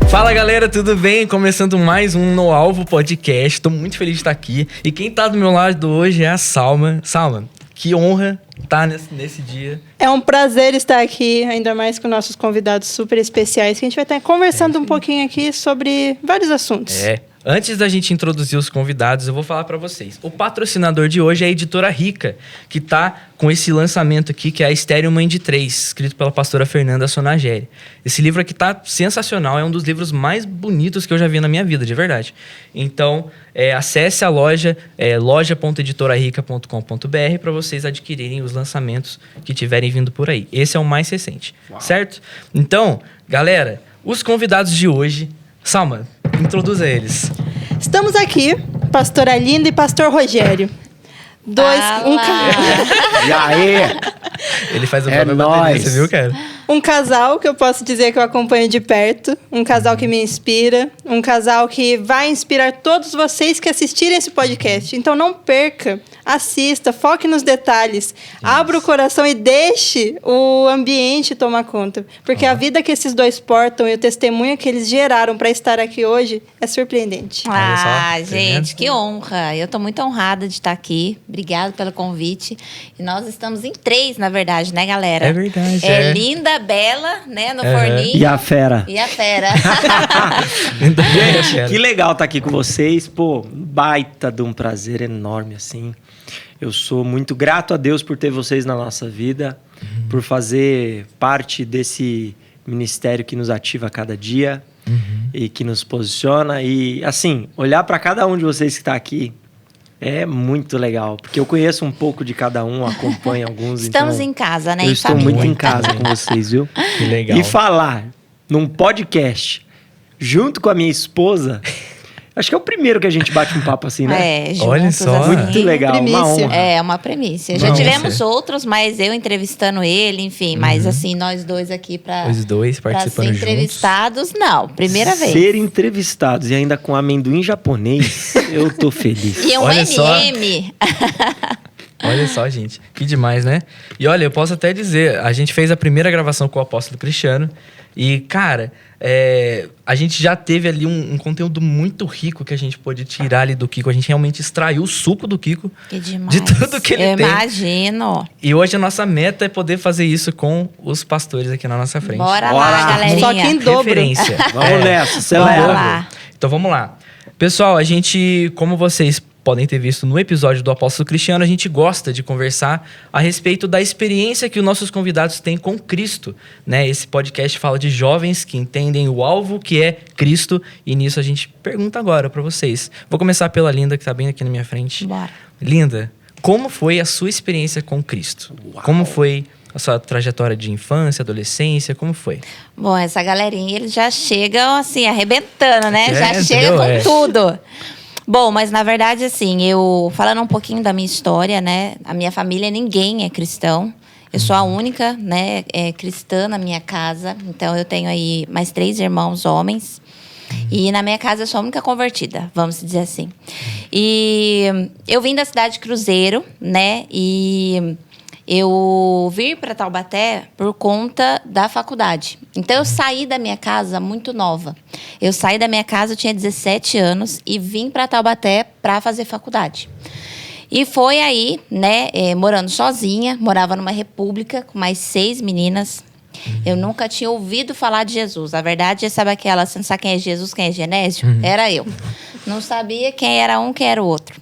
Fala galera, tudo bem? Começando mais um No Alvo Podcast. Tô muito feliz de estar aqui. E quem tá do meu lado hoje é a Salma. Salma, que honra estar nesse dia. É um prazer estar aqui, ainda mais com nossos convidados super especiais, que a gente vai estar conversando um pouquinho aqui sobre vários assuntos. Antes da gente introduzir os convidados, eu vou falar para vocês. O patrocinador de hoje é a Editora Rica, que tá com esse lançamento aqui, que é a Estéreo Mãe de Três, escrito pela pastora Fernanda Sonageri. Esse livro aqui tá sensacional, é um dos livros mais bonitos que eu já vi na minha vida, de verdade. Então, acesse a loja, loja.editorarica.com.br para vocês adquirirem os lançamentos que tiverem vindo por aí. Esse é o mais recente, certo? Então, galera, os convidados de hoje... Salma, introduza eles. Estamos aqui, pastora Linda e pastor Rogério. E aí? Ele faz o próprio bateria, você viu, cara? Um casal que eu posso dizer que eu acompanho de perto. Um casal que me inspira. Um casal que vai inspirar todos vocês que assistirem esse podcast. Então não perca, assista, foque nos detalhes. Abra o coração e deixe o ambiente tomar conta. Porque a vida que esses dois portam e o testemunho que eles geraram para estar aqui hoje é surpreendente. Gente, que honra. Eu tô muito honrada de estar aqui. Obrigada pelo convite. E nós estamos em 3, na verdade, né, galera? É verdade. Linda, Bela, né, no forninho. E a fera. Gente, que legal estar aqui com vocês. Pô, baita de um prazer enorme, assim. Eu sou muito grato a Deus por ter vocês na nossa vida, por fazer parte desse ministério que nos ativa a cada dia e que nos posiciona. E, assim, olhar para cada um de vocês que está aqui é muito legal, porque eu conheço um pouco de cada um, acompanho alguns. Estamos então, em casa, né? Eu estou família. muito em casa com vocês, viu? Que legal. E falar num podcast junto com a minha esposa, acho que é o primeiro que a gente bate um papo assim, né? Juntos, olha só. assim. Muito legal, Primícia. uma honra. É uma premissa. Já tivemos outros, mas eu entrevistando ele, enfim. Mas assim, nós dois aqui para Os dois ser participando juntos. entrevistados, não. Primeira vez. Ser entrevistados e ainda com amendoim japonês, eu tô feliz. E um Olha só. MM. Olha só, gente. Que demais, né? E olha, eu posso até dizer, a gente fez a primeira gravação com o apóstolo Cristiano e, cara, a gente já teve ali um conteúdo muito rico que a gente pôde tirar ali do Kiko. A gente realmente extraiu o suco do Kiko. Que demais. De tudo que ele tem. Imagino. E hoje a nossa meta é poder fazer isso com os pastores aqui na nossa frente. Bora lá, galerinha. Só que em dobro. Referência. Vamos nessa, Bora acelera. lá. Então vamos lá. Pessoal, a gente, como vocês podem ter visto no episódio do Apóstolo Cristiano, a gente gosta de conversar a respeito da experiência que os nossos convidados têm com Cristo, né? Esse podcast fala de jovens que entendem o alvo que é Cristo, e nisso a gente pergunta agora para vocês. Vou começar pela Linda, que tá bem aqui na minha frente. Bora. Linda, como foi a sua experiência com Cristo? Uau. Como foi a sua trajetória de infância, adolescência, como foi? Bom, essa galerinha, eles já chegam assim, arrebentando, né? Já chega entendeu? com tudo. Bom, mas na verdade, assim, eu falando um pouquinho da minha história, né? A minha família, ninguém é cristão. Eu sou a única, né, cristã na minha casa. Então, eu tenho aí mais 3 irmãos homens. E na minha casa, eu sou a única convertida, vamos dizer assim. E eu vim da cidade de Cruzeiro, né? E eu vim para Taubaté por conta da faculdade. Então, eu saí da minha casa muito nova. Eu saí da minha casa, eu tinha 17 anos e vim para Taubaté para fazer faculdade. E foi aí, né, morando sozinha, morava numa república com mais 6 meninas. Eu nunca tinha ouvido falar de Jesus. A verdade é, sabe aquela, você não sabe quem é Jesus, quem é Genésio? Era eu. Não sabia quem era um, quem era o outro.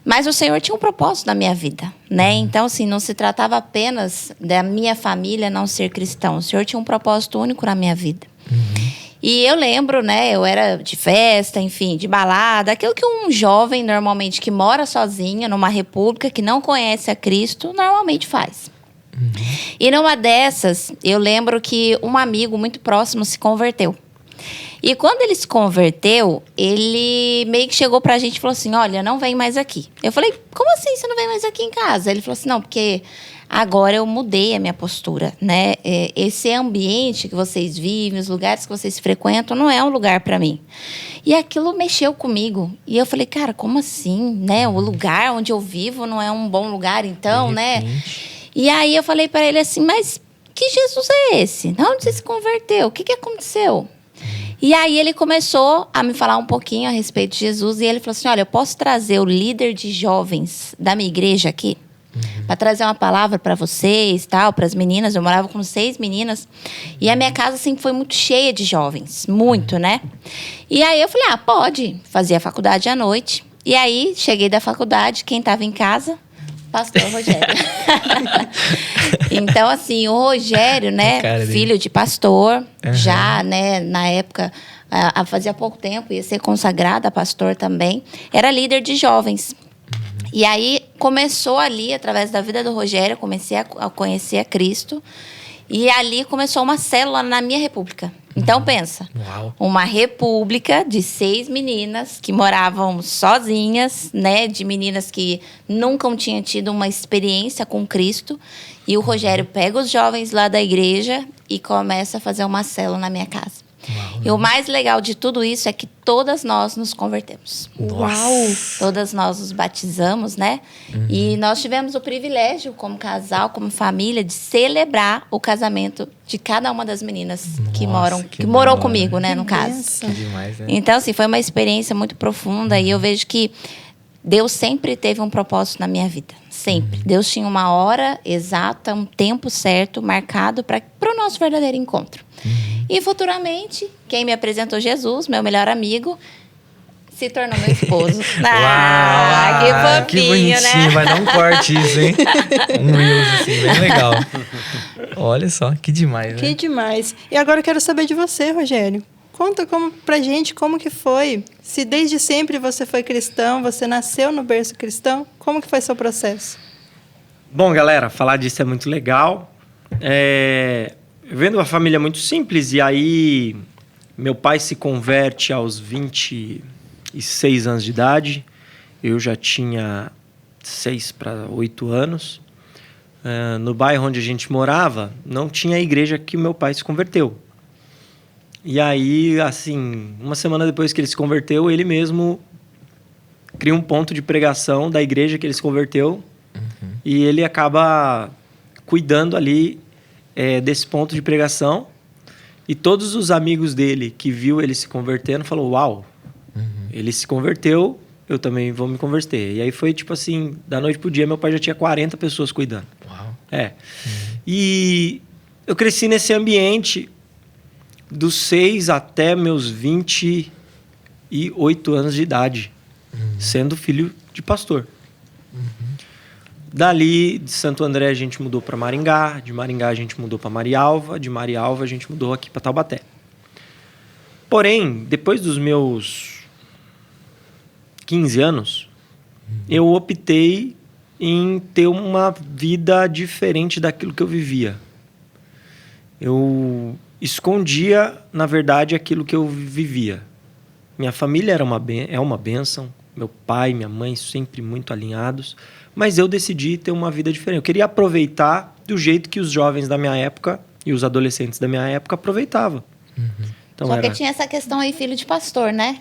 Mas o Senhor tinha um propósito na minha vida, né? Então, assim, não se tratava apenas da minha família não ser cristão. O Senhor tinha um propósito único na minha vida. E eu lembro, né? Eu era de festa, enfim, de balada. Aquilo que um jovem, normalmente, que mora sozinho numa república, que não conhece a Cristo, normalmente faz. E numa dessas, eu lembro que um amigo muito próximo se converteu. E quando ele se converteu, ele meio que chegou pra gente e falou assim, olha, não vem mais aqui. Eu falei, como assim você não vem mais aqui em casa? Ele falou assim, não, porque agora eu mudei a minha postura, né? Esse ambiente que vocês vivem, os lugares que vocês frequentam, não é um lugar pra mim. E aquilo mexeu comigo. E eu falei, cara, como assim, né? O lugar onde eu vivo não é um bom lugar, então, né? E aí eu falei pra ele assim, mas que Jesus é esse? Onde você se converteu? O que aconteceu? E aí ele começou a me falar um pouquinho a respeito de Jesus. E ele falou assim, olha, eu posso trazer o líder de jovens da minha igreja aqui? Para trazer uma palavra para vocês, tal, para as meninas. Eu morava com 6 meninas. E a minha casa sempre foi muito cheia de jovens. Muito, né? E aí eu falei, pode. Fazia faculdade à noite. E aí, cheguei da faculdade. Quem estava em casa? Pastor Rogério. Então, assim, o Rogério, né? Filho de pastor. Já, né? Na época, fazia pouco tempo, ia ser consagrado a pastor também. Era líder de jovens. E aí, começou ali, através da vida do Rogério, eu comecei a conhecer a Cristo. E ali começou uma célula na minha república. Então, pensa. Uau. Uma república de 6 meninas que moravam sozinhas, né? De meninas que nunca tinham tido uma experiência com Cristo. E o Rogério pega os jovens lá da igreja e começa a fazer uma célula na minha casa. Uau. E o mais legal de tudo isso é que todas nós nos convertemos. Uau! Todas nós nos batizamos, né? E nós tivemos o privilégio, como casal, como família, de celebrar o casamento de cada uma das meninas que morou comigo, né? No caso. Que demais, né? Então, assim, foi uma experiência muito profunda e eu vejo que Deus sempre teve um propósito na minha vida. Sempre. Deus tinha uma hora exata, um tempo certo, marcado para o nosso verdadeiro encontro. E futuramente, quem me apresentou Jesus, meu melhor amigo, se tornou meu esposo. Uau, que fofinho, bonitinho, né? Vai dar um corte isso, hein? Um Reels, assim, bem legal. Olha só, que demais, né? Que demais. E agora eu quero saber de você, Rogério. Conta pra gente como que foi. Se desde sempre você foi cristão, você nasceu no berço cristão, como que foi seu processo? Bom, galera, falar disso é muito legal. Eu venho de uma família muito simples e aí meu pai se converte aos 26 anos de idade. Eu já tinha 6 para 8 anos. No bairro onde a gente morava, não tinha a igreja que meu pai se converteu. E aí, assim, uma semana depois que ele se converteu, ele mesmo cria um ponto de pregação da igreja que ele se converteu. E ele acaba cuidando ali desse ponto de pregação. E todos os amigos dele que viu ele se convertendo falou, uau, ele se converteu, eu também vou me converter. E aí foi tipo assim, da noite pro dia, meu pai já tinha 40 pessoas cuidando. Uau. E eu cresci nesse ambiente dos 6 até meus 28 anos de idade, sendo filho de pastor. Dali, de Santo André, a gente mudou para Maringá. De Maringá, a gente mudou para Marialva. De Marialva, a gente mudou aqui para Taubaté. Porém, depois dos meus 15 anos, eu optei em ter uma vida diferente daquilo que eu vivia. Eu escondia, na verdade, aquilo que eu vivia. Minha família é uma bênção. Meu pai, minha mãe, sempre muito alinhados. Mas eu decidi ter uma vida diferente. Eu queria aproveitar do jeito que os jovens da minha época e os adolescentes da minha época aproveitavam. Então, Só que tinha essa questão aí, filho de pastor, né?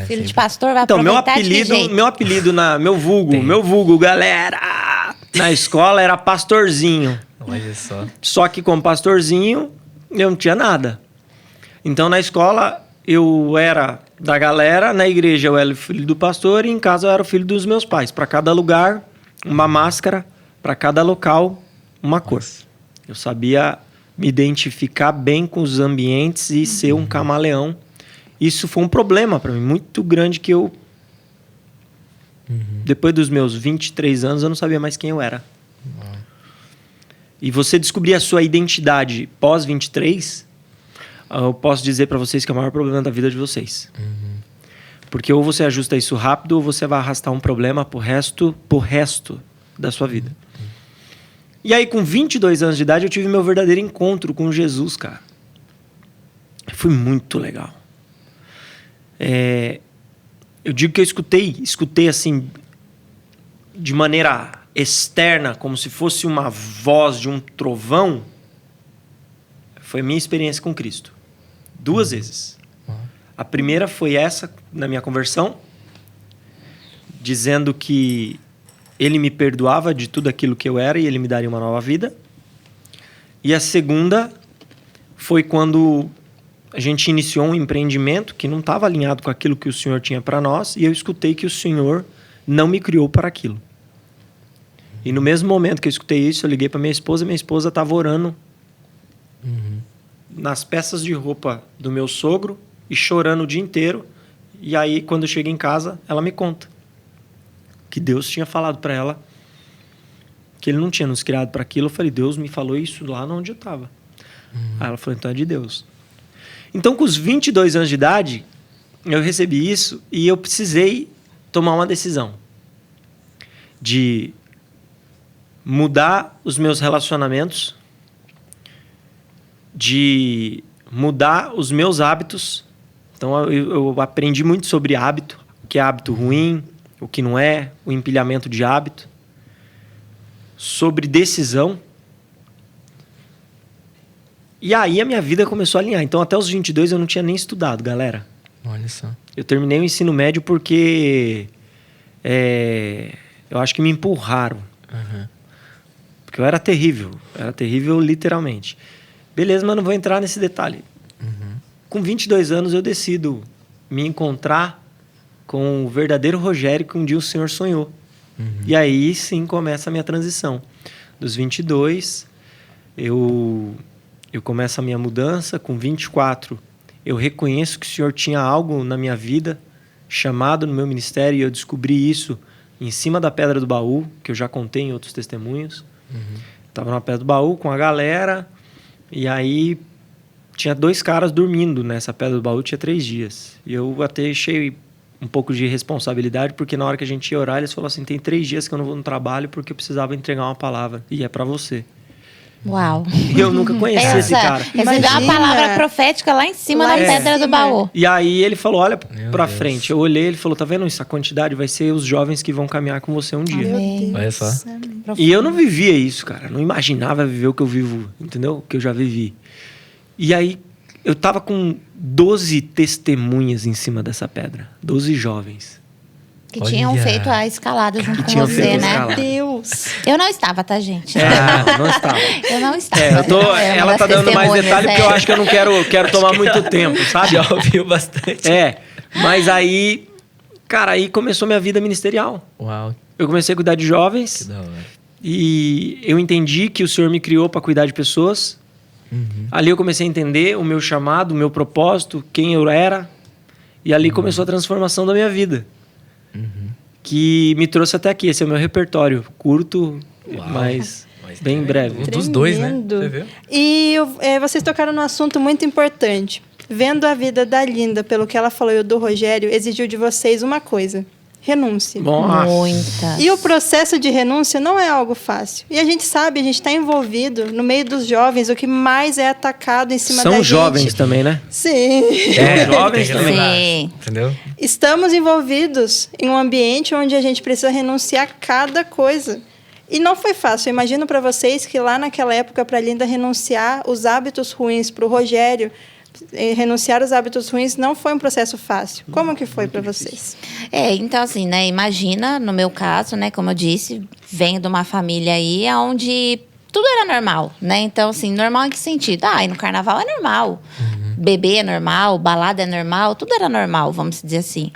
Filho de pastor vai então, aproveitar de que jeito? Meu apelido, meu vulgo, galera, na escola era pastorzinho. Olha só. Só que como pastorzinho, eu não tinha nada. Então, na escola, eu era da galera, na igreja eu era o filho do pastor e em casa eu era o filho dos meus pais. Para cada lugar, uma máscara, para cada local, uma cor. Eu sabia me identificar bem com os ambientes e ser um camaleão. Isso foi um problema para mim, muito grande, que eu... Depois dos meus 23 anos, eu não sabia mais quem eu era. E você descobrir a sua identidade pós-23, eu posso dizer para vocês que é o maior problema da vida de vocês. Porque ou você ajusta isso rápido, ou você vai arrastar um problema pro resto da sua vida. E aí, com 22 anos de idade, eu tive meu verdadeiro encontro com Jesus, cara. Foi muito legal. Eu digo que eu escutei assim, de maneira externa, como se fosse uma voz de um trovão. Foi a minha experiência com Cristo. 2 vezes. A primeira foi essa, na minha conversão, dizendo que ele me perdoava de tudo aquilo que eu era e ele me daria uma nova vida. E a segunda foi quando a gente iniciou um empreendimento que não estava alinhado com aquilo que o Senhor tinha para nós, e eu escutei que o Senhor não me criou para aquilo. E no mesmo momento que eu escutei isso, eu liguei para minha esposa estava orando nas peças de roupa do meu sogro e chorando o dia inteiro. E aí, quando eu cheguei em casa, ela me conta que Deus tinha falado para ela que Ele não tinha nos criado para aquilo. Eu falei, Deus me falou isso lá onde eu estava. Aí ela falou, então é de Deus. Então, com os 22 anos de idade, eu recebi isso e eu precisei tomar uma decisão de mudar os meus relacionamentos, de mudar os meus hábitos. Então, eu aprendi muito sobre hábito, o que é hábito ruim, o que não é, o empilhamento de hábito, sobre decisão. E aí a minha vida começou a alinhar. Então, até os 22 eu não tinha nem estudado, galera. Olha só. Eu terminei o ensino médio porque eu acho que me empurraram. Porque eu era terrível literalmente. Beleza, mas não vou entrar nesse detalhe. Com 22 anos eu decido me encontrar com o verdadeiro Rogério que um dia o Senhor sonhou. E aí sim começa a minha transição. Dos 22, eu começo a minha mudança. Com 24, eu reconheço que o Senhor tinha algo na minha vida, chamado no meu ministério, e eu descobri isso em cima da Pedra do Baú, que eu já contei em outros testemunhos. Estava na Pedra do Baú com a galera, e aí tinha 2 caras dormindo nessa Pedra do Baú, tinha 3 dias. E eu até achei um pouco de responsabilidade, porque na hora que a gente ia orar, eles falaram assim, tem 3 dias que eu não vou no trabalho porque eu precisava entregar uma palavra, e é para você. Uau. E eu nunca conheci esse cara. Recebeu uma palavra profética lá em cima da Pedra do Baú. E aí ele falou, olha pra frente. Eu olhei, ele falou, tá vendo isso? A quantidade vai ser os jovens que vão caminhar com você um dia. Amém. Olha só. E eu não vivia isso, cara. Não imaginava viver o que eu vivo, entendeu? O que eu já vivi. E aí eu tava com 12 testemunhas em cima dessa pedra. 12 jovens. Que tinham feito a escalada junto com você, né? Meu Deus. Eu não estava, tá, gente? Não estava. Eu não estava. Ela tá dando mais detalhe porque eu acho que eu não quero tomar muito tempo, sabe? Já ouviu bastante. Mas aí, cara, aí começou minha vida ministerial. Uau. Eu comecei a cuidar de jovens. Que da hora. E eu entendi que o Senhor me criou para cuidar de pessoas. Ali eu comecei a entender o meu chamado, o meu propósito, quem eu era. E ali começou a transformação da minha vida. Que me trouxe até aqui. Esse é o meu repertório. Curto, mas bem breve. Dos 2, né? Tremendo. Você viu? E vocês tocaram num assunto muito importante. Vendo a vida da Linda, pelo que ela falou, e o do Rogério, exigiu de vocês uma coisa. Renúncia. Muita. E o processo de renúncia não é algo fácil. E a gente sabe, a gente está envolvido no meio dos jovens, o que mais é atacado em cima da gente. São jovens também, né? Sim. Jovens Tem que também. lembrar, Sim. entendeu? Estamos envolvidos em um ambiente onde a gente precisa renunciar a cada coisa. E não foi fácil. Eu imagino para vocês que lá naquela época, para a Linda renunciar os hábitos ruins, para o Rogério renunciar os hábitos ruins, não foi um processo fácil. Como que foi para vocês? Então assim, né, imagina, no meu caso, né, como eu disse, venho de uma família aí onde tudo era normal, né? Então assim, normal em que sentido? E no carnaval é normal. Beber é normal, balada é normal, tudo era normal, vamos dizer assim.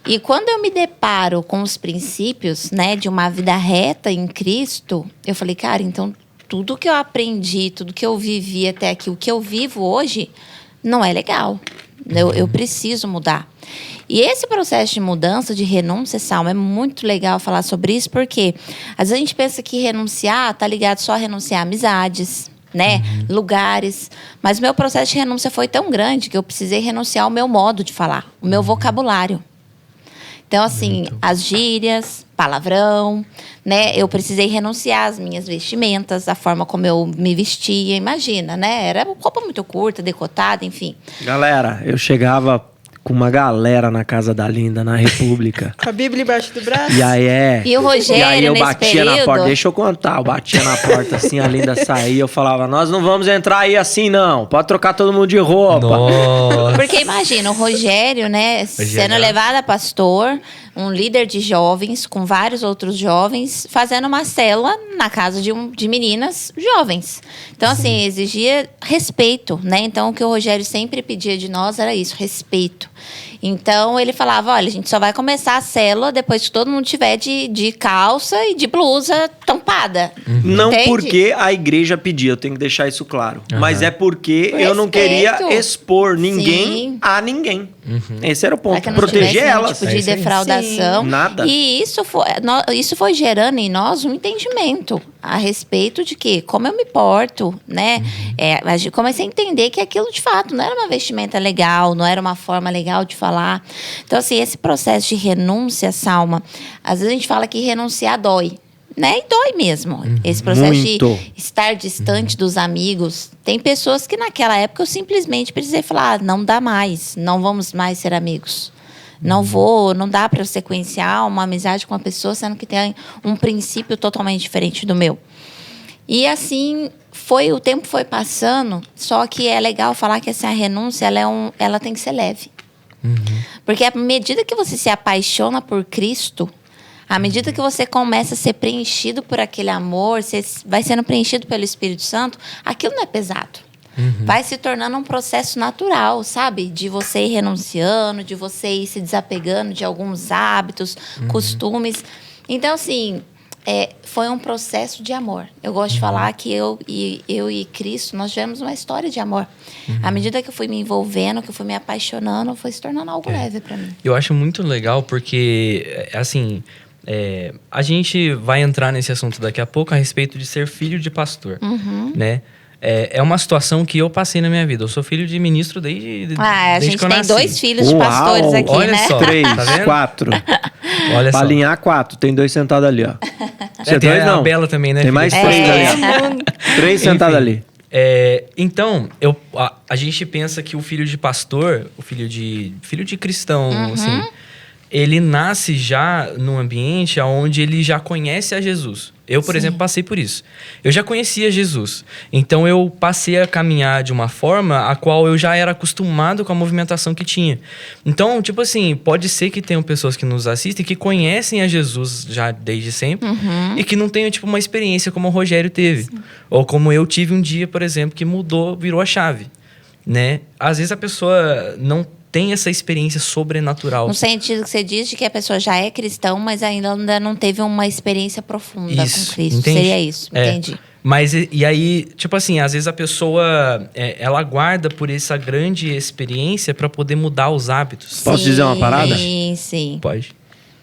E quando eu me deparo com os princípios, né, de uma vida reta em Cristo, eu falei, cara, então tudo que eu aprendi, tudo que eu vivi até aqui, o que eu vivo hoje, não é legal. Eu preciso mudar. E esse processo de mudança, de renúncia, Salmo, é muito legal falar sobre isso, porque às vezes a gente pensa que renunciar tá ligado só a renunciar a amizades, né? Lugares. Mas o meu processo de renúncia foi tão grande que eu precisei renunciar ao meu modo de falar, o meu vocabulário. Então, assim, as gírias, palavrão, né? Eu precisei renunciar às minhas vestimentas, a forma como eu me vestia, imagina, né? Era roupa muito curta, decotada, enfim. Galera, eu chegava com uma galera na casa da Linda, na República. Com a Bíblia embaixo do braço? E aí E o Rogério, E aí eu nesse batia na período- porta, deixa eu contar, eu batia na porta assim, a Linda saía, eu falava, nós não vamos entrar aí assim não, pode trocar todo mundo de roupa. Nossa. Porque imagina, o Rogério, né, sendo Rogério. levado a pastor, um líder de jovens com vários outros jovens fazendo uma célula na casa de meninas jovens. Então, assim, exigia respeito, né? Então, o que o Rogério sempre pedia de nós era isso, respeito. Então, ele falava, olha, a gente só vai começar a célula depois que todo mundo tiver de calça e de blusa tampada. Não Entende? porque a igreja pedia, eu tenho que deixar isso claro. Mas é porque Por eu não queria respeito. expor ninguém Sim. a ninguém. Esse era o Para ponto. que não Proteger tivesse nenhum elas. tipo de É isso aí. defraudação. Sim. Nada. E isso foi gerando em nós um entendimento a respeito de que, como eu me porto, né? Comecei a entender que aquilo, de fato, não era uma vestimenta legal, não era uma forma legal de falar. Então, assim, esse processo de renúncia, Salma, às vezes a gente fala que renunciar dói. Né? E dói mesmo. Esse processo Muito. de estar distante dos amigos. Tem pessoas que naquela época eu simplesmente precisei falar, não dá mais, não vamos mais ser amigos. Não dá para eu sequenciar uma amizade com uma pessoa, sendo que tem um princípio totalmente diferente do meu. E assim, o tempo foi passando, só que é legal falar que assim, a renúncia, ela tem que ser leve. Porque à medida que você se apaixona por Cristo, à medida que você começa a ser preenchido por aquele amor, você vai sendo preenchido pelo Espírito Santo, aquilo não é pesado. Vai se tornando um processo natural, sabe? De você ir renunciando, de você ir se desapegando de alguns hábitos, costumes. Então, assim, foi um processo de amor. Eu gosto de falar que eu e Cristo, nós tivemos uma história de amor. À medida que eu fui me envolvendo, que eu fui me apaixonando, foi se tornando algo leve para mim. Eu acho muito legal porque, assim, a gente vai entrar nesse assunto daqui a pouco a respeito de ser filho de pastor, né? É uma situação que eu passei na minha vida. Eu sou filho de ministro desde A desde gente que eu tem nasci. 2 filhos de Uau! pastores aqui, Olha né? só. 3, Tá vendo? 4. Olha Pra só. alinhar 4. Tem 2 sentados ali, ó. Você Tem dois, a não? Bela também, né? Tem filha mais de 3 pastor. ali. 3 sentados Enfim, ali. Então, a gente pensa que o filho de pastor, o filho de cristão, assim, ele nasce já num ambiente onde ele já conhece a Jesus. Eu, por exemplo, passei por isso. Eu já conhecia Jesus. Então, eu passei a caminhar de uma forma a qual eu já era acostumado com a movimentação que tinha. Então, tipo assim, pode ser que tenham pessoas que nos assistem que conhecem a Jesus já desde sempre e que não tenham, tipo, uma experiência como o Rogério teve. Ou como eu tive um dia, por exemplo, que virou a chave, né? Às vezes a pessoa não tem essa experiência sobrenatural. No sentido que você diz de que a pessoa já é cristão, mas ainda não teve uma experiência profunda Isso, com Cristo. entende? Seria isso, entendi. Mas e aí, tipo assim, às vezes a pessoa ela aguarda por essa grande experiência para poder mudar os hábitos. Posso dizer uma parada? Sim, sim. Pode.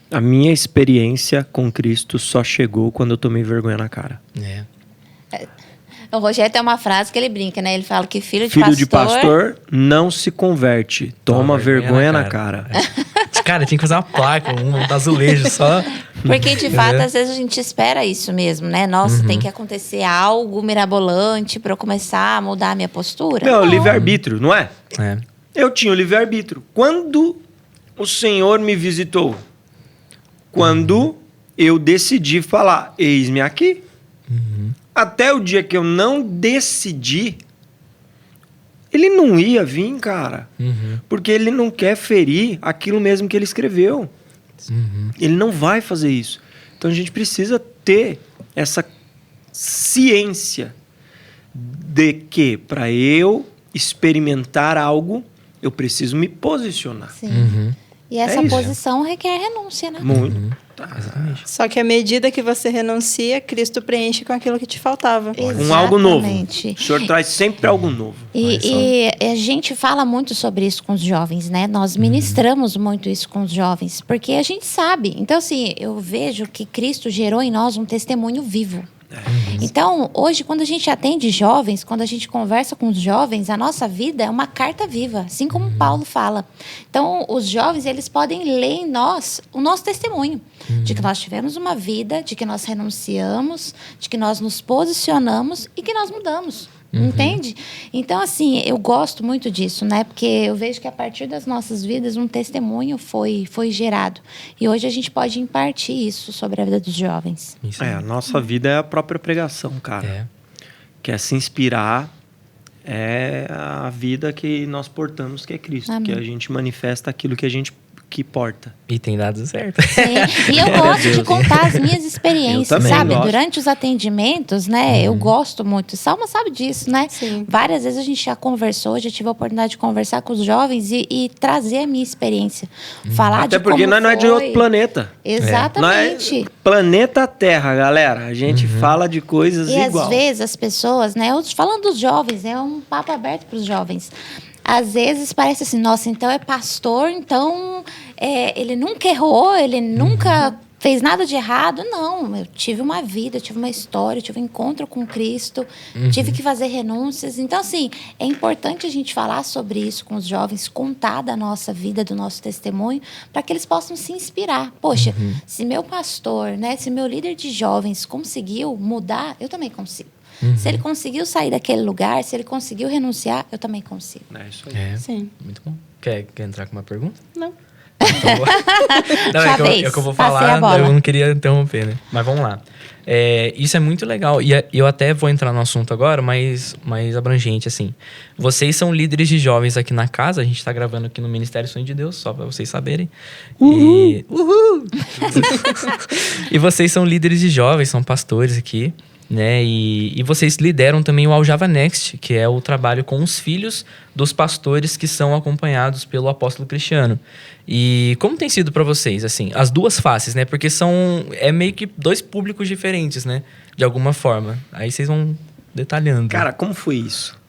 A minha experiência com Cristo só chegou quando eu tomei vergonha na cara. O Rogério tem uma frase que ele brinca, né? Ele fala que filho De pastor não se converte, toma vergonha na cara. Cara, tinha que fazer uma placa, um azulejo só. Porque, de fato, às vezes a gente espera isso mesmo, né? Nossa, tem que acontecer algo mirabolante para eu começar a mudar a minha postura. Meu, Não. livre-arbítrio, não é? É. Eu tinha o livre-arbítrio. Quando o Senhor me visitou? Quando eu decidi falar, eis-me aqui. Até o dia que eu não decidi, ele não ia vir, cara. Porque ele não quer ferir aquilo mesmo que ele escreveu. Ele não vai fazer isso. Então a gente precisa ter essa ciência de que para eu experimentar algo, eu preciso me posicionar. Sim. E essa É isso. posição requer renúncia, né? Muito. Exatamente. Só que à medida que você renuncia, Cristo preenche com aquilo que te faltava. Com algo novo. Exatamente. O Senhor traz sempre algo novo. E a gente fala muito sobre isso com os jovens, né? Nós ministramos muito isso com os jovens, porque a gente sabe. Então, assim, eu vejo que Cristo gerou em nós um testemunho vivo. Então, hoje, quando a gente atende jovens, quando a gente conversa com os jovens, a nossa vida é uma carta viva, assim como Paulo fala. Então, os jovens, eles podem ler em nós o nosso testemunho, de que nós tivemos uma vida, de que nós renunciamos, de que nós nos posicionamos e que nós mudamos. Entende? Então, assim, eu gosto muito disso, né? Porque eu vejo que a partir das nossas vidas, um testemunho foi gerado. E hoje a gente pode impartir isso sobre a vida dos jovens. Isso A nossa vida é a própria pregação, cara. é. Quer se inspirar, é a vida que nós portamos, que é Cristo. Amém. Que a gente manifesta aquilo que a gente que porta. E tem dado certo. Sim. E eu gosto de contar as minhas Eu experiências, também sabe? gosto. Durante os atendimentos, né? Eu gosto muito. Salma sabe disso, né? Sim. Várias vezes a gente já conversou, já tive a oportunidade de conversar com os jovens e trazer a minha experiência. Falar Até de porque como nós não é de foi. outro planeta. Exatamente. Nós é planeta Terra, galera. A gente fala de coisas E igual. às vezes as pessoas, né? Falando dos jovens, é um papo aberto para os jovens. Às vezes parece assim, nossa, então é pastor, então ele nunca errou, ele nunca fez nada de errado. Não, eu tive uma vida, eu tive uma história, eu tive um encontro com Cristo, tive que fazer renúncias. Então, assim, é importante a gente falar sobre isso com os jovens, contar da nossa vida, do nosso testemunho, para que eles possam se inspirar. Poxa, se meu pastor, né, se meu líder de jovens conseguiu mudar, eu também consigo. Se ele conseguiu sair daquele lugar, se ele conseguiu renunciar, eu também consigo. É isso aí. É, Sim. muito bom. Quer entrar com uma pergunta? Não. Então, não, Sua vez. é que eu vou Passei falar, a bola. eu não queria interromper, né? Mas vamos lá. Isso é muito legal. E eu até vou entrar no assunto agora, mais abrangente, assim. Vocês são líderes de jovens aqui na casa. A gente tá gravando aqui no Ministério Sonho de Deus, só pra vocês saberem. Uhul! E vocês são líderes de jovens, são pastores aqui, né? E vocês lideram também o Aljava Next, que é o trabalho com os filhos dos pastores que são acompanhados pelo apóstolo Cristiano. E como tem sido para vocês, assim, as duas faces, né? Porque é meio que dois públicos diferentes, né? De alguma forma. Aí vocês vão detalhando. Cara, como foi isso?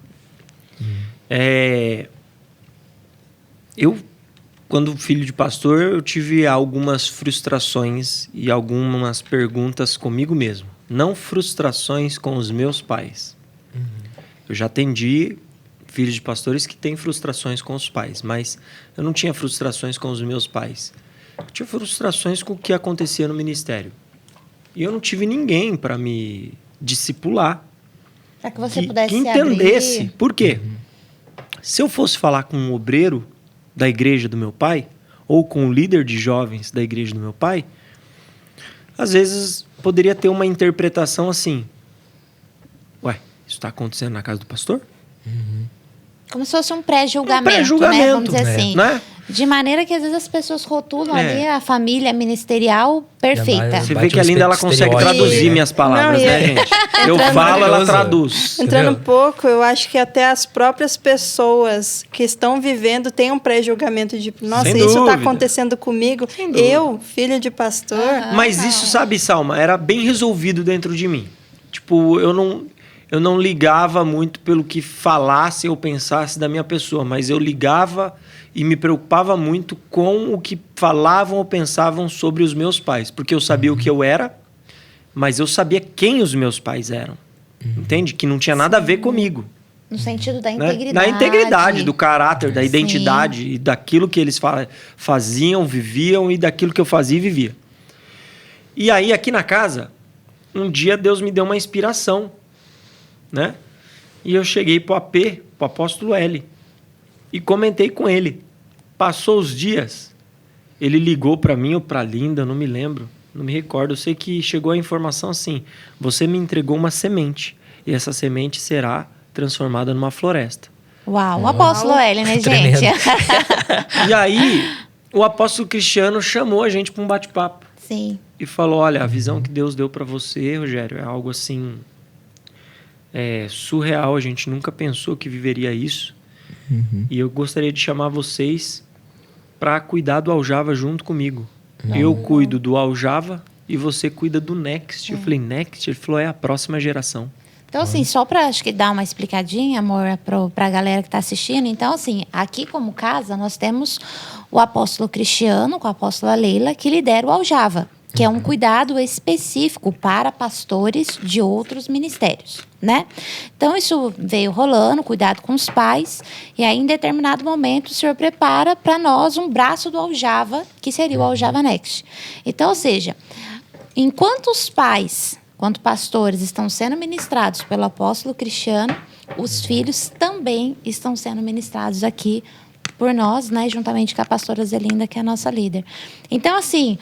Eu, quando filho de pastor, eu tive algumas frustrações e algumas perguntas comigo mesmo. Não frustrações com os meus pais. Eu já atendi filhos de pastores que têm frustrações com os pais, mas eu não tinha frustrações com os meus pais. Eu tinha frustrações com o que acontecia no ministério. E eu não tive ninguém para me discipular. Para que você que pudesse entendesse. abrir. Por quê? Se eu fosse falar com um obreiro da igreja do meu pai, ou com um líder de jovens da igreja do meu pai, às vezes poderia ter uma interpretação assim: ué, isso está acontecendo na casa do pastor? Como se fosse um pré-julgamento, Um pré-julgamento, né? Vamos dizer assim. né? De maneira que às vezes as pessoas rotulam É. ali a família ministerial perfeita. Você Bate vê que a um Linda ela consegue estereótipo traduzir ali, né? minhas palavras, Não, né, gente? Eu Entrando- falo, ela Maravilhoso. traduz. Entrando um Entendeu? pouco, eu acho que até as próprias pessoas que estão vivendo têm um pré-julgamento de, nossa, Sem isso está dúvida. acontecendo comigo. dúvida. Eu, filho de pastor. Mas isso, sabe, Salma, era bem resolvido dentro de mim. Tipo, eu não ligava muito pelo que falasse ou pensasse da minha pessoa, mas eu ligava e me preocupava muito com o que falavam ou pensavam sobre os meus pais, porque eu sabia o que eu era, mas eu sabia quem os meus pais eram. Entende? Que não tinha nada a ver comigo. No sentido da Né? integridade. Na integridade, do caráter, da Sim. identidade e daquilo que eles faziam, viviam e daquilo que eu fazia e vivia. E aí, aqui na casa, um dia Deus me deu uma inspiração, né? E eu cheguei pro AP, pro apóstolo L, e comentei com ele. Passou os dias, ele ligou para mim ou para Linda, não me lembro, não me recordo. Eu sei que chegou a informação assim: você me entregou uma semente e essa semente será transformada numa floresta. Uau, o apóstolo L, né, Tremendo. gente? E aí, o apóstolo Cristiano chamou a gente para um bate-papo Sim. e falou: olha, a visão que Deus deu para você, Rogério, é algo assim surreal. A gente nunca pensou que viveria isso. E eu gostaria de chamar vocês para cuidar do Aljava junto comigo. Eu cuido do Aljava e você cuida do Next. Eu falei: Next? Ele falou: é a próxima geração. Então, assim, só para acho que dar uma explicadinha, amor, para a galera que está assistindo. Então, assim, aqui como casa, nós temos o apóstolo Cristiano com a apóstola Leila, que lidera o Aljava, que é um cuidado específico para pastores de outros ministérios, né? Então, isso veio rolando, cuidado com os pais, e aí, em determinado momento, o Senhor prepara para nós um braço do Aljava, que seria o Aljava Next. Então, ou seja, enquanto os pais, enquanto pastores estão sendo ministrados pelo apóstolo Cristiano, os filhos também estão sendo ministrados aqui por nós, né? Juntamente com a pastora Zelinda, que é a nossa líder. Então, assim,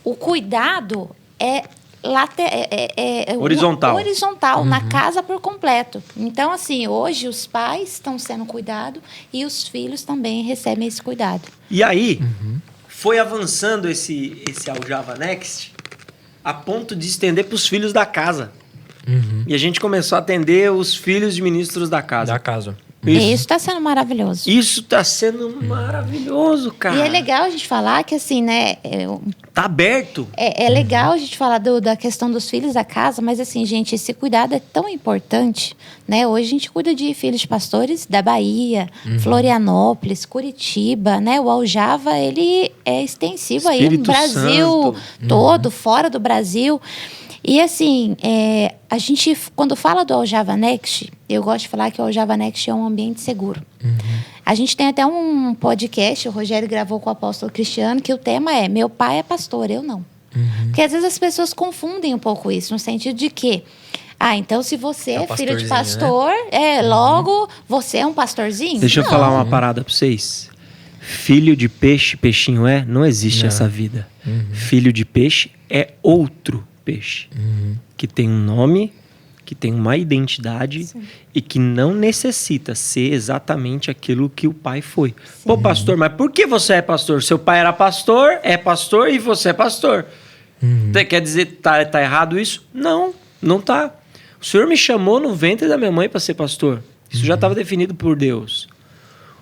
o cuidado é Horizontal. na casa por completo. Então, assim, hoje os pais estão sendo cuidados e os filhos também recebem esse cuidado. E aí, foi avançando esse Aljava Next a ponto de estender para os filhos da casa. E a gente começou a atender os filhos de ministros da casa. Da casa. Isso está sendo maravilhoso. Isso tá sendo maravilhoso, cara. E é legal a gente falar que, assim, né... Tá aberto. É legal a gente falar da questão dos filhos da casa, mas assim, gente, esse cuidado é tão importante, né? Hoje a gente cuida de filhos de pastores da Bahia, Florianópolis, Curitiba, né? O Aljava, ele é extensivo aí no Brasil todo, fora do Brasil. E assim, a gente, quando fala do Aljava Next, eu gosto de falar que o Aljava Next é um ambiente seguro. A gente tem até um podcast, o Rogério gravou com o apóstolo Cristiano, que o tema é Meu pai é pastor, eu não. Porque às vezes as pessoas confundem um pouco isso, no sentido de que, então se você é filho de pastor, logo você é um pastorzinho? Deixa eu falar uma parada pra vocês. Filho de peixe, peixinho não existe essa vida. Filho de peixe é outro peixe, que tem um nome, que tem uma identidade e que não necessita ser exatamente aquilo que o pai foi. Pô, pastor, mas por que você é pastor? Seu pai era pastor, é pastor e você é pastor. Quer dizer, tá errado isso? Não, não tá. O Senhor me chamou no ventre da minha mãe para ser pastor. Isso já estava definido por Deus.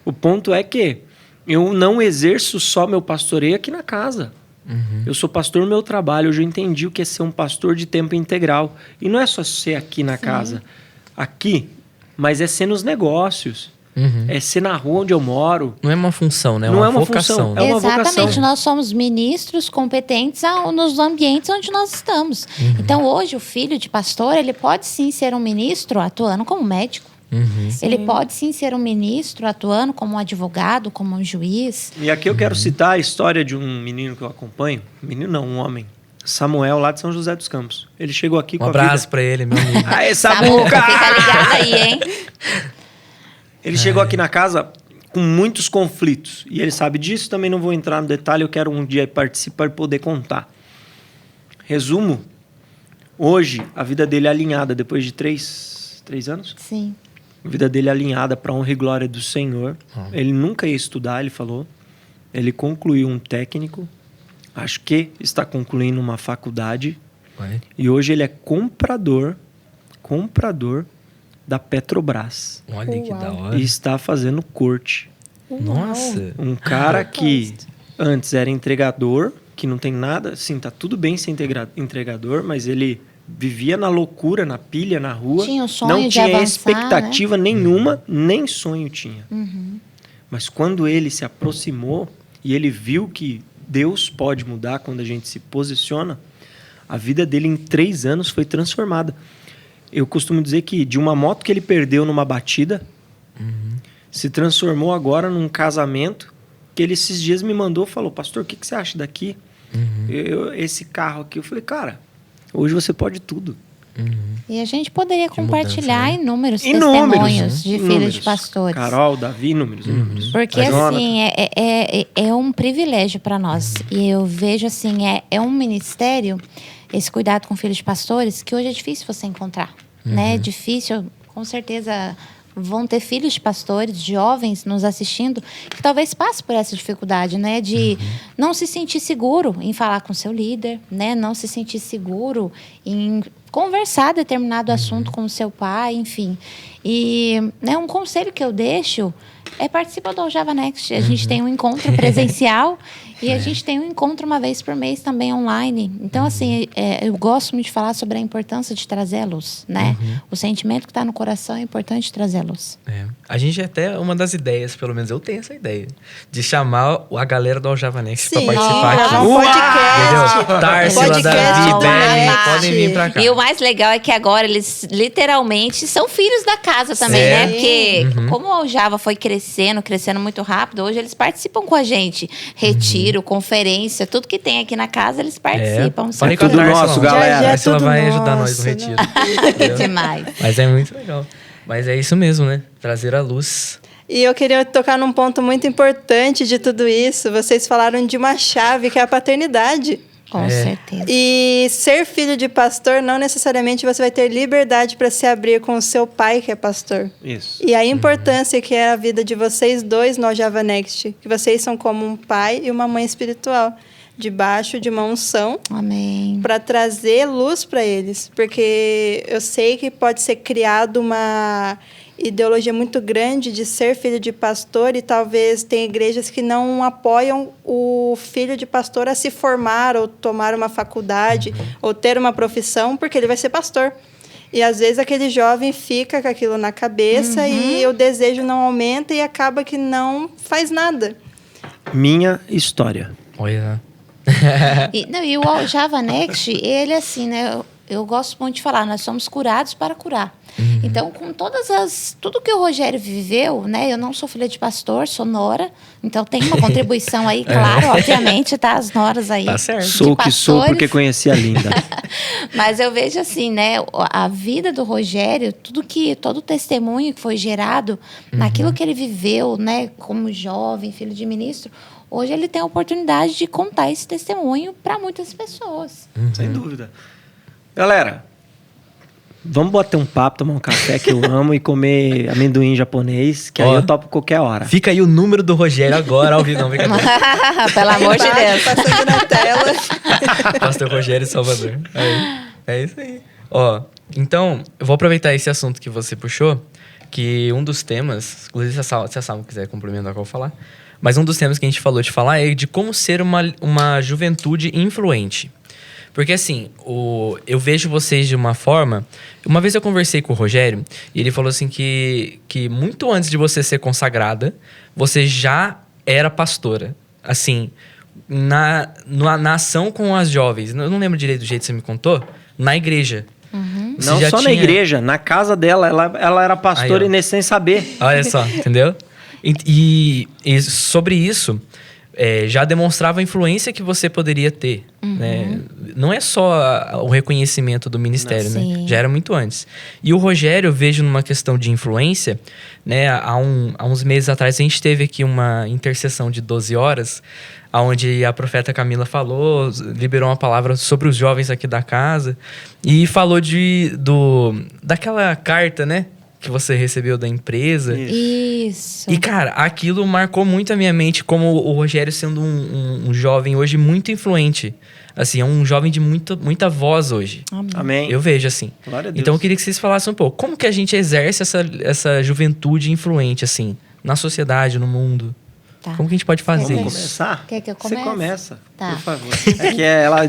O ponto é que eu não exerço só meu pastoreio aqui na casa. Eu sou pastor no meu trabalho, eu já entendi o que é ser um pastor de tempo integral. E não é só ser aqui na casa, aqui, mas é ser nos negócios, é ser na rua onde eu moro. Não é uma função, né? Não uma é uma vocação. função, é uma Exatamente, vocação. nós somos ministros competentes nos ambientes onde nós estamos. Então, hoje, o filho de pastor, ele pode sim ser um ministro atuando como médico. Ele pode sim ser um ministro atuando como um advogado, como um juiz. E aqui eu quero citar a história de um menino que eu acompanho. Menino não, um homem. Samuel, lá de São José dos Campos. Ele chegou aqui com a vida... Um abraço pra ele, meu amigo. Aê, Samuca, Samuca! fica ligado aí, hein? Ele chegou aqui na casa com muitos conflitos. E ele sabe disso, também não vou entrar no detalhe. Eu quero um dia participar e poder contar. Resumo. Hoje, a vida dele é alinhada depois de 3 anos? Sim. A vida dele é alinhada para a honra e glória do Senhor. Ele nunca ia estudar, ele falou. Ele concluiu um técnico. Acho que está concluindo uma faculdade. E hoje ele é comprador da Petrobras. Olha que da hora. E está fazendo corte. Nossa. Um cara que antes era entregador, que não tem nada... Assim, tá tudo bem ser entregador, mas ele... vivia na loucura, na pilha, na rua. Tinha o sonho não de tinha avançar, expectativa nenhuma, nem sonho tinha. Mas quando ele se aproximou e ele viu que Deus pode mudar quando a gente se posiciona, a vida dele em 3 anos foi transformada. Eu costumo dizer que de uma moto que ele perdeu numa batida, se transformou agora num casamento que ele esses dias me mandou, falou, pastor, o que você acha daqui? Esse carro aqui, eu falei, cara... Hoje você pode tudo. E a gente poderia compartilhar mudança, né? inúmeros testemunhos de filhos de pastores. Carol, Davi, inúmeros. Porque, assim, é um privilégio para nós. E eu vejo, assim, é um ministério, esse cuidado com filhos de pastores, que hoje é difícil você encontrar. Né? É difícil, com certeza... Vão ter filhos de pastores, jovens nos assistindo, que talvez passe por essa dificuldade, né? De não se sentir seguro em falar com seu líder, né? Não se sentir seguro em conversar determinado assunto com o seu pai, enfim. E um conselho que eu deixo é participar do Aljava Next. A gente tem um encontro presencial e a gente tem um encontro uma vez por mês também online. Então, assim, eu gosto muito de falar sobre a importância de trazer a luz, né? O sentimento que está no coração é importante trazer a luz. A gente até, uma das ideias, pelo menos eu tenho essa ideia, de chamar a galera do Aljava Next para participar aqui. Um podcast. Entendeu? Társila, Podcast Davi, Beli, Next. podem vir pra cá. E o mais legal é que agora eles literalmente são filhos da casa também, né? Porque como o Aljava foi crescendo muito rápido, hoje eles participam com a gente. Retiro, conferência, tudo que tem aqui na casa, eles participam. São Podem com a Tudo Társila, nosso, não. galera. Já é Társila tudo vai ajudar nós nosso, no retiro. demais. Mas é muito legal. Mas é isso mesmo, né? Trazer a luz. E eu queria tocar num ponto muito importante de tudo isso. Vocês falaram de uma chave, que é a paternidade. Com certeza. E ser filho de pastor, não necessariamente você vai ter liberdade para se abrir com o seu pai, que é pastor. Isso. E a importância que é a vida de vocês dois no Java Next, que vocês são como um pai e uma mãe espiritual, debaixo de uma unção, Amém. para trazer luz para eles. Porque eu sei que pode ser criado uma ideologia muito grande de ser filho de pastor, e talvez tem igrejas que não apoiam o filho de pastor a se formar ou tomar uma faculdade ou ter uma profissão, porque ele vai ser pastor. E às vezes aquele jovem fica com aquilo na cabeça e o desejo não aumenta e acaba que não faz nada. Minha história. Olha. E o Java Next, ele assim, né? Eu gosto muito de falar, nós somos curados para curar. Então, com tudo que o Rogério viveu, né? Eu não sou filha de pastor, sou nora. Então, tem uma contribuição aí, claro, obviamente, tá? As noras aí. Tá certo. Sou o que sou porque conheci a Linda. Mas eu vejo assim, né? A vida do Rogério, todo o testemunho que foi gerado naquilo que ele viveu, né? Como jovem, filho de ministro. Hoje ele tem a oportunidade de contar esse testemunho para muitas pessoas. Sem dúvida. Galera, vamos bater um papo, tomar um café que eu amo e comer amendoim japonês, que aí eu topo qualquer hora. Fica aí o número do Rogério agora, ao vivo. Não, brincadeira. Pelo amor de Deus. Passando na tela. Pastor Rogério Salvador. Aí. É isso aí. Ó, então, eu vou aproveitar esse assunto que você puxou, que um dos temas, inclusive se a Salma quiser complementar o que eu vou falar, mas um dos temas que a gente falou de falar é de como ser uma juventude influente. Porque assim, eu vejo vocês de uma forma... Uma vez eu conversei com o Rogério e ele falou assim que muito antes de você ser consagrada, você já era pastora. Assim, na ação com as jovens. Eu não lembro direito do jeito que você me contou. Na igreja. Você Não já só na igreja, na casa dela. Ela era pastora Aí, ó. e sem saber. Olha só, entendeu? E sobre isso, já demonstrava a influência que você poderia ter. Né? Não é só o reconhecimento do ministério, né? Sim. Já era muito antes. E o Rogério, eu vejo numa questão de influência, né? Há uns meses atrás, a gente teve aqui uma intercessão de 12 horas, onde a profeta Camila falou, liberou uma palavra sobre os jovens aqui da casa, e falou daquela carta, né? Que você recebeu da empresa. Isso. E, cara, aquilo marcou muito a minha mente, como o Rogério sendo um jovem hoje muito influente. Assim, é um jovem de muita voz hoje. Amém. Eu vejo assim. Glória a Deus. Então, eu queria que vocês falassem um pouco. Como que a gente exerce essa juventude influente, assim, na sociedade, no mundo? Tá. Como que a gente pode fazer Vamos isso? começar? Quer que eu Você comece? começa, Tá. por favor.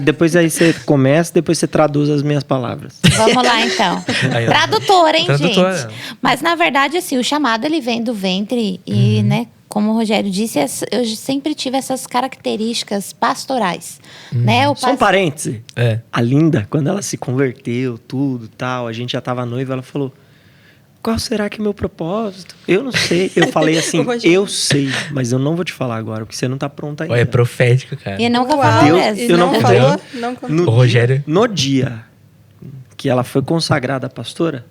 Depois aí você começa, depois você traduz as minhas palavras. Vamos lá, então. Aí, ó. Tradutora, hein, Tradutora. gente? Mas, na verdade, assim, o chamado, ele vem do ventre e, né, como o Rogério disse, eu sempre tive essas características pastorais, né? Só um parêntese. É. A Linda, quando ela se converteu, tudo tal, a gente já tava noiva, ela falou: qual será que é o meu propósito? Eu não sei. Eu falei assim, eu sei, mas eu não vou te falar agora, porque você não tá pronta ainda. Ó, é profético, cara. E nunca Uau, falou Deus, mesmo. eu não falou, não contou. O Rogério. No dia que ela foi consagrada pastora,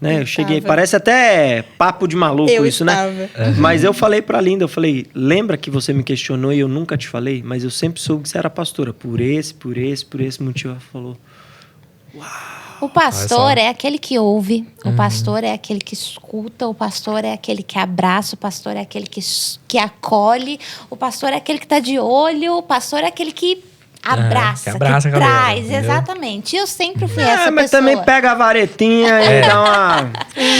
né? Eu cheguei, estava. parece até papo de maluco Eu isso, estava. né? Mas eu falei pra Linda, eu falei, lembra que você me questionou e eu nunca te falei? Mas eu sempre soube que você era pastora. Por esse motivo. Ela falou, O pastor é aquele que ouve, o pastor é aquele que escuta, o pastor é aquele que abraça, o pastor é aquele que acolhe, o pastor é aquele que está de olho, o pastor é aquele que abraça, que abraça a que galera, traz, entendeu? exatamente. Eu sempre fui essa mas pessoa. também pega a varetinha e dá uma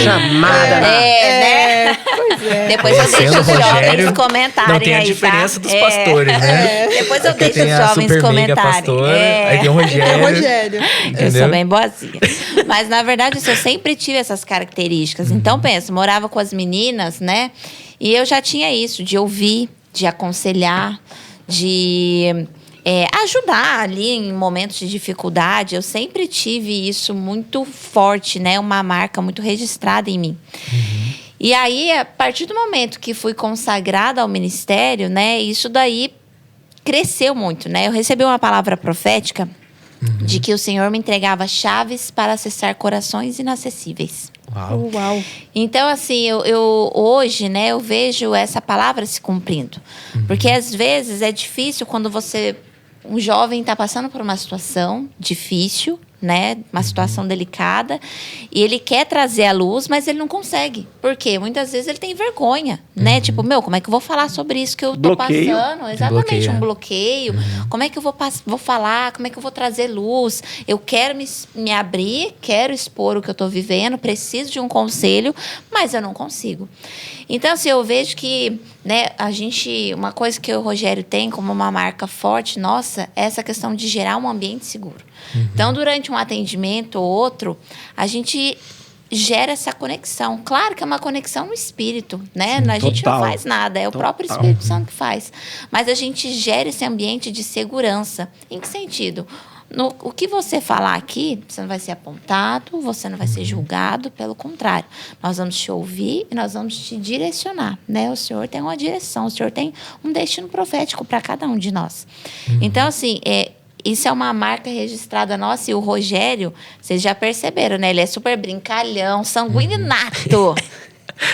chamada. Né? Pois é. Depois eu deixo Conhecendo os o Rogério, jovens comentarem não tem a aí, diferença tá? dos pastores, né? Depois eu Porque deixo os tem a jovens super mega comentarem. pastora, aí tem o Rogério. É o Rogério. Eu Entendeu? sou bem boazinha. Mas, na verdade, assim, eu sempre tive essas características. Então, pensa, morava com as meninas, né? E eu já tinha isso, de ouvir, de aconselhar, de ajudar ali em momentos de dificuldade. Eu sempre tive isso muito forte, né? Uma marca muito registrada em mim. E aí, a partir do momento que fui consagrada ao ministério, né? Isso daí cresceu muito, né? Eu recebi uma palavra profética de que o Senhor me entregava chaves para acessar corações inacessíveis. Uau. Uau. Então, assim, eu hoje, né, eu vejo essa palavra se cumprindo. Porque às vezes é difícil quando você um jovem está passando por uma situação difícil, né? Uma situação delicada, e ele quer trazer a luz, mas ele não consegue. Por quê? Muitas vezes ele tem vergonha, né? Tipo, como é que eu vou falar sobre isso que eu tô Bloqueio. passando? Exatamente, um bloqueio. Como é que eu vou falar? Como é que eu vou trazer luz? Eu quero me abrir, quero expor o que eu tô vivendo, preciso de um conselho, mas eu não consigo. Então, assim, eu vejo que, né, uma coisa que o Rogério tem como uma marca forte, nossa, é essa questão de gerar um ambiente seguro. Então, durante um atendimento ou outro, a gente gera essa conexão. Claro que é uma conexão no espírito, né? Sim, a gente não total. faz nada, é o próprio Espírito Santo que faz. Mas a gente gera esse ambiente de segurança. Em que sentido? O que você falar aqui, você não vai ser apontado, você não vai ser julgado, pelo contrário. Nós vamos te ouvir e nós vamos te direcionar, né? O Senhor tem uma direção, o Senhor tem um destino profético para cada um de nós. Então, assim, isso é uma marca registrada nossa. E o Rogério, vocês já perceberam, né? Ele é super brincalhão, sanguíneo nato.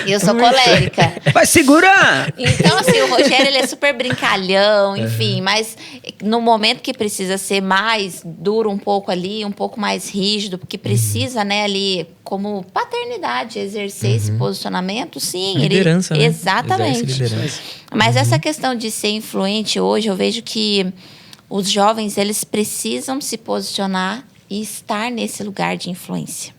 E eu sou colérica. Vai segurar! Então, assim, o Rogério, ele é super brincalhão, enfim. Mas no momento que precisa ser mais duro um pouco ali, um pouco mais rígido, porque precisa, né, ali, como paternidade, exercer esse posicionamento, sim. Liderança, né? Exatamente. Exerce liderança. Mas essa questão de ser influente hoje, eu vejo que os jovens, eles precisam se posicionar e estar nesse lugar de influência.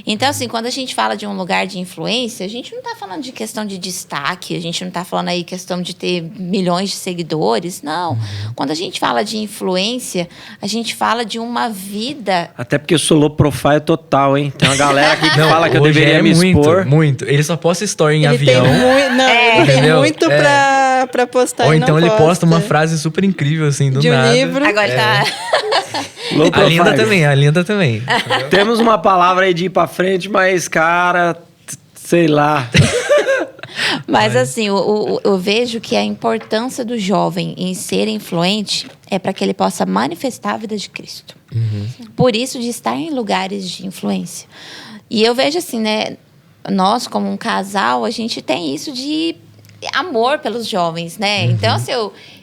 Então, assim, quando a gente fala de um lugar de influência, a gente não está falando de questão de destaque, a gente não está falando aí questão de ter milhões de seguidores, não. Quando a gente fala de influência, a gente fala de uma vida... Até porque eu sou low profile total, hein? Tem uma galera aqui que fala que eu hoje deveria é me muito, expor. Muito. Ele só posta story em Ele avião. ele tem Entendeu? muito pra postar Ou e então não ele posta uma posta. frase super incrível, assim, do De um nada. livro. Agora ele tá... Low A profile. linda também. Temos uma palavra aí de ir pra frente, mas, cara, sei lá. Mas assim, eu vejo que a importância do jovem em ser influente é para que ele possa manifestar a vida de Cristo. Por isso, de estar em lugares de influência. E eu vejo assim, né? Nós, como um casal, a gente tem isso de amor pelos jovens, né? Então, assim,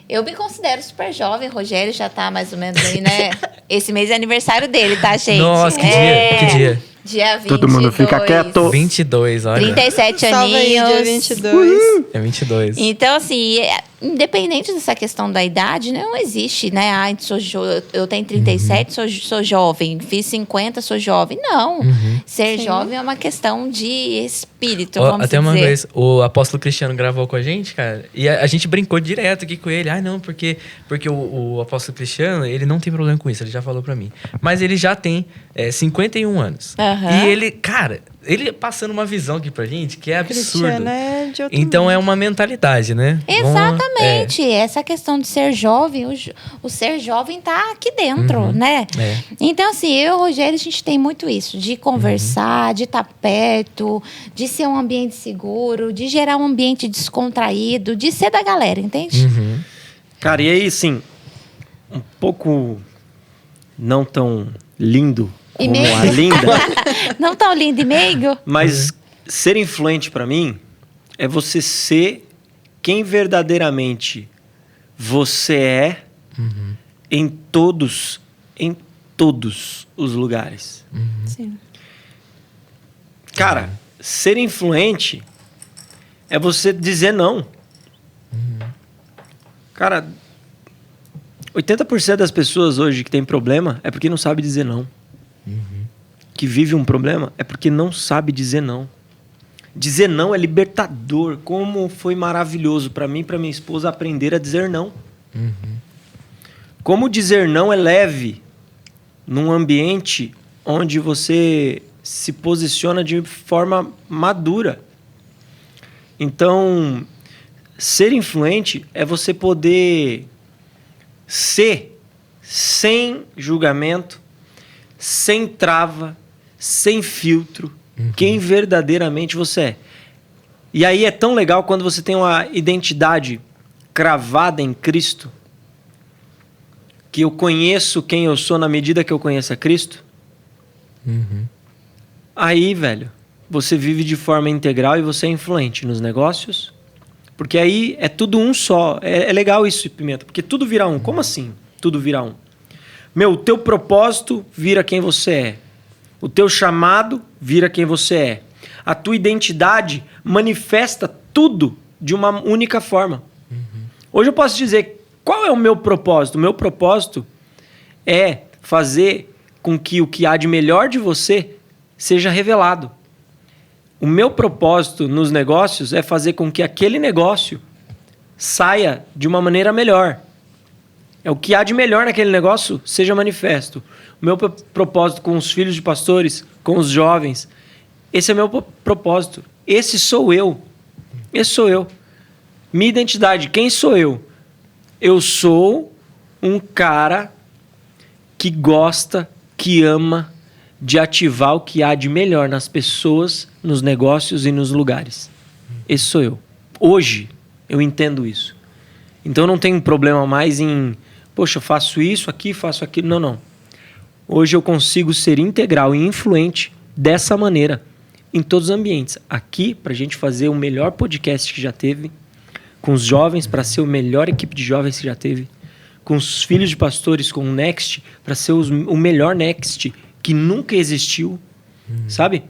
eu me considero super jovem. O Rogério já tá mais ou menos aí, né? Esse mês é aniversário dele, tá, gente? Nossa, que dia? Que dia? Dia 22. Todo mundo fica quieto. 22, olha. 37 Salve aí, dia aninhos. 22. É 22. Então, assim, independente dessa questão da idade, não existe, né? Ah, eu tenho 37, sou jovem. Fiz 50, sou jovem. Não. Ser jovem é uma questão de espírito, vamos até uma dizer. vez, o apóstolo Cristiano gravou com a gente, cara, e a gente brincou direto aqui com ele. Ah, não, porque o apóstolo Cristiano, ele não tem problema com isso, ele já falou pra mim. Mas ele já tem 51 anos. E ele, cara, ele passando uma visão aqui pra gente que é absurdo. Cristiano é de outro Então mundo. é uma mentalidade, né? Exatamente. Essa questão de ser jovem, o ser jovem tá aqui dentro, né? Então, assim, eu e o Rogério, a gente tem muito isso. De conversar, de estar perto, de ser um ambiente seguro, de gerar um ambiente descontraído, de ser da galera, entende? Cara, e aí, assim, um pouco não tão lindo E como meio. a linda, Não tão lindo e meigo? mas ser influente pra mim é você ser quem verdadeiramente você é em todos os lugares. Sim. Cara, ser influente é você dizer não. Cara, 80% das pessoas hoje que tem problema é porque não sabe dizer não. Que vive um problema é porque não sabe dizer não. Dizer não é libertador. Como foi maravilhoso para mim e para minha esposa aprender a dizer não. Como dizer não é leve num ambiente onde você se posiciona de forma madura. Então, ser influente é você poder ser sem julgamento, sem trava, sem filtro, quem verdadeiramente você é. E aí é tão legal quando você tem uma identidade cravada em Cristo, que eu conheço quem eu sou na medida que eu conheço a Cristo. Aí, velho, você vive de forma integral e você é influente nos negócios, porque aí é tudo um só. É legal isso, Pimenta, porque tudo vira um. Como assim? tudo vira um. O teu propósito vira quem você é. O teu chamado vira quem você é. A tua identidade manifesta tudo de uma única forma. Hoje eu posso dizer, qual é o meu propósito? O meu propósito é fazer com que o que há de melhor de você seja revelado. O meu propósito nos negócios é fazer com que aquele negócio saia de uma maneira melhor. É o que há de melhor naquele negócio seja manifesto. O meu propósito com os filhos de pastores, com os jovens, esse é o meu propósito. Esse sou eu. Esse sou eu. Minha identidade, quem sou eu? Eu sou um cara que gosta, que ama de ativar o que há de melhor nas pessoas, nos negócios e nos lugares. Esse sou eu. Hoje, eu entendo isso. Então, eu não tenho problema mais em... Poxa, eu faço isso aqui, faço aquilo. Não, não. Hoje, eu consigo ser integral e influente dessa maneira em todos os ambientes. Aqui, para a gente fazer o melhor podcast que já teve, com os jovens, para ser a melhor equipe de jovens que já teve, com os filhos de pastores, com o Next, para ser o melhor Next que nunca existiu, sabe?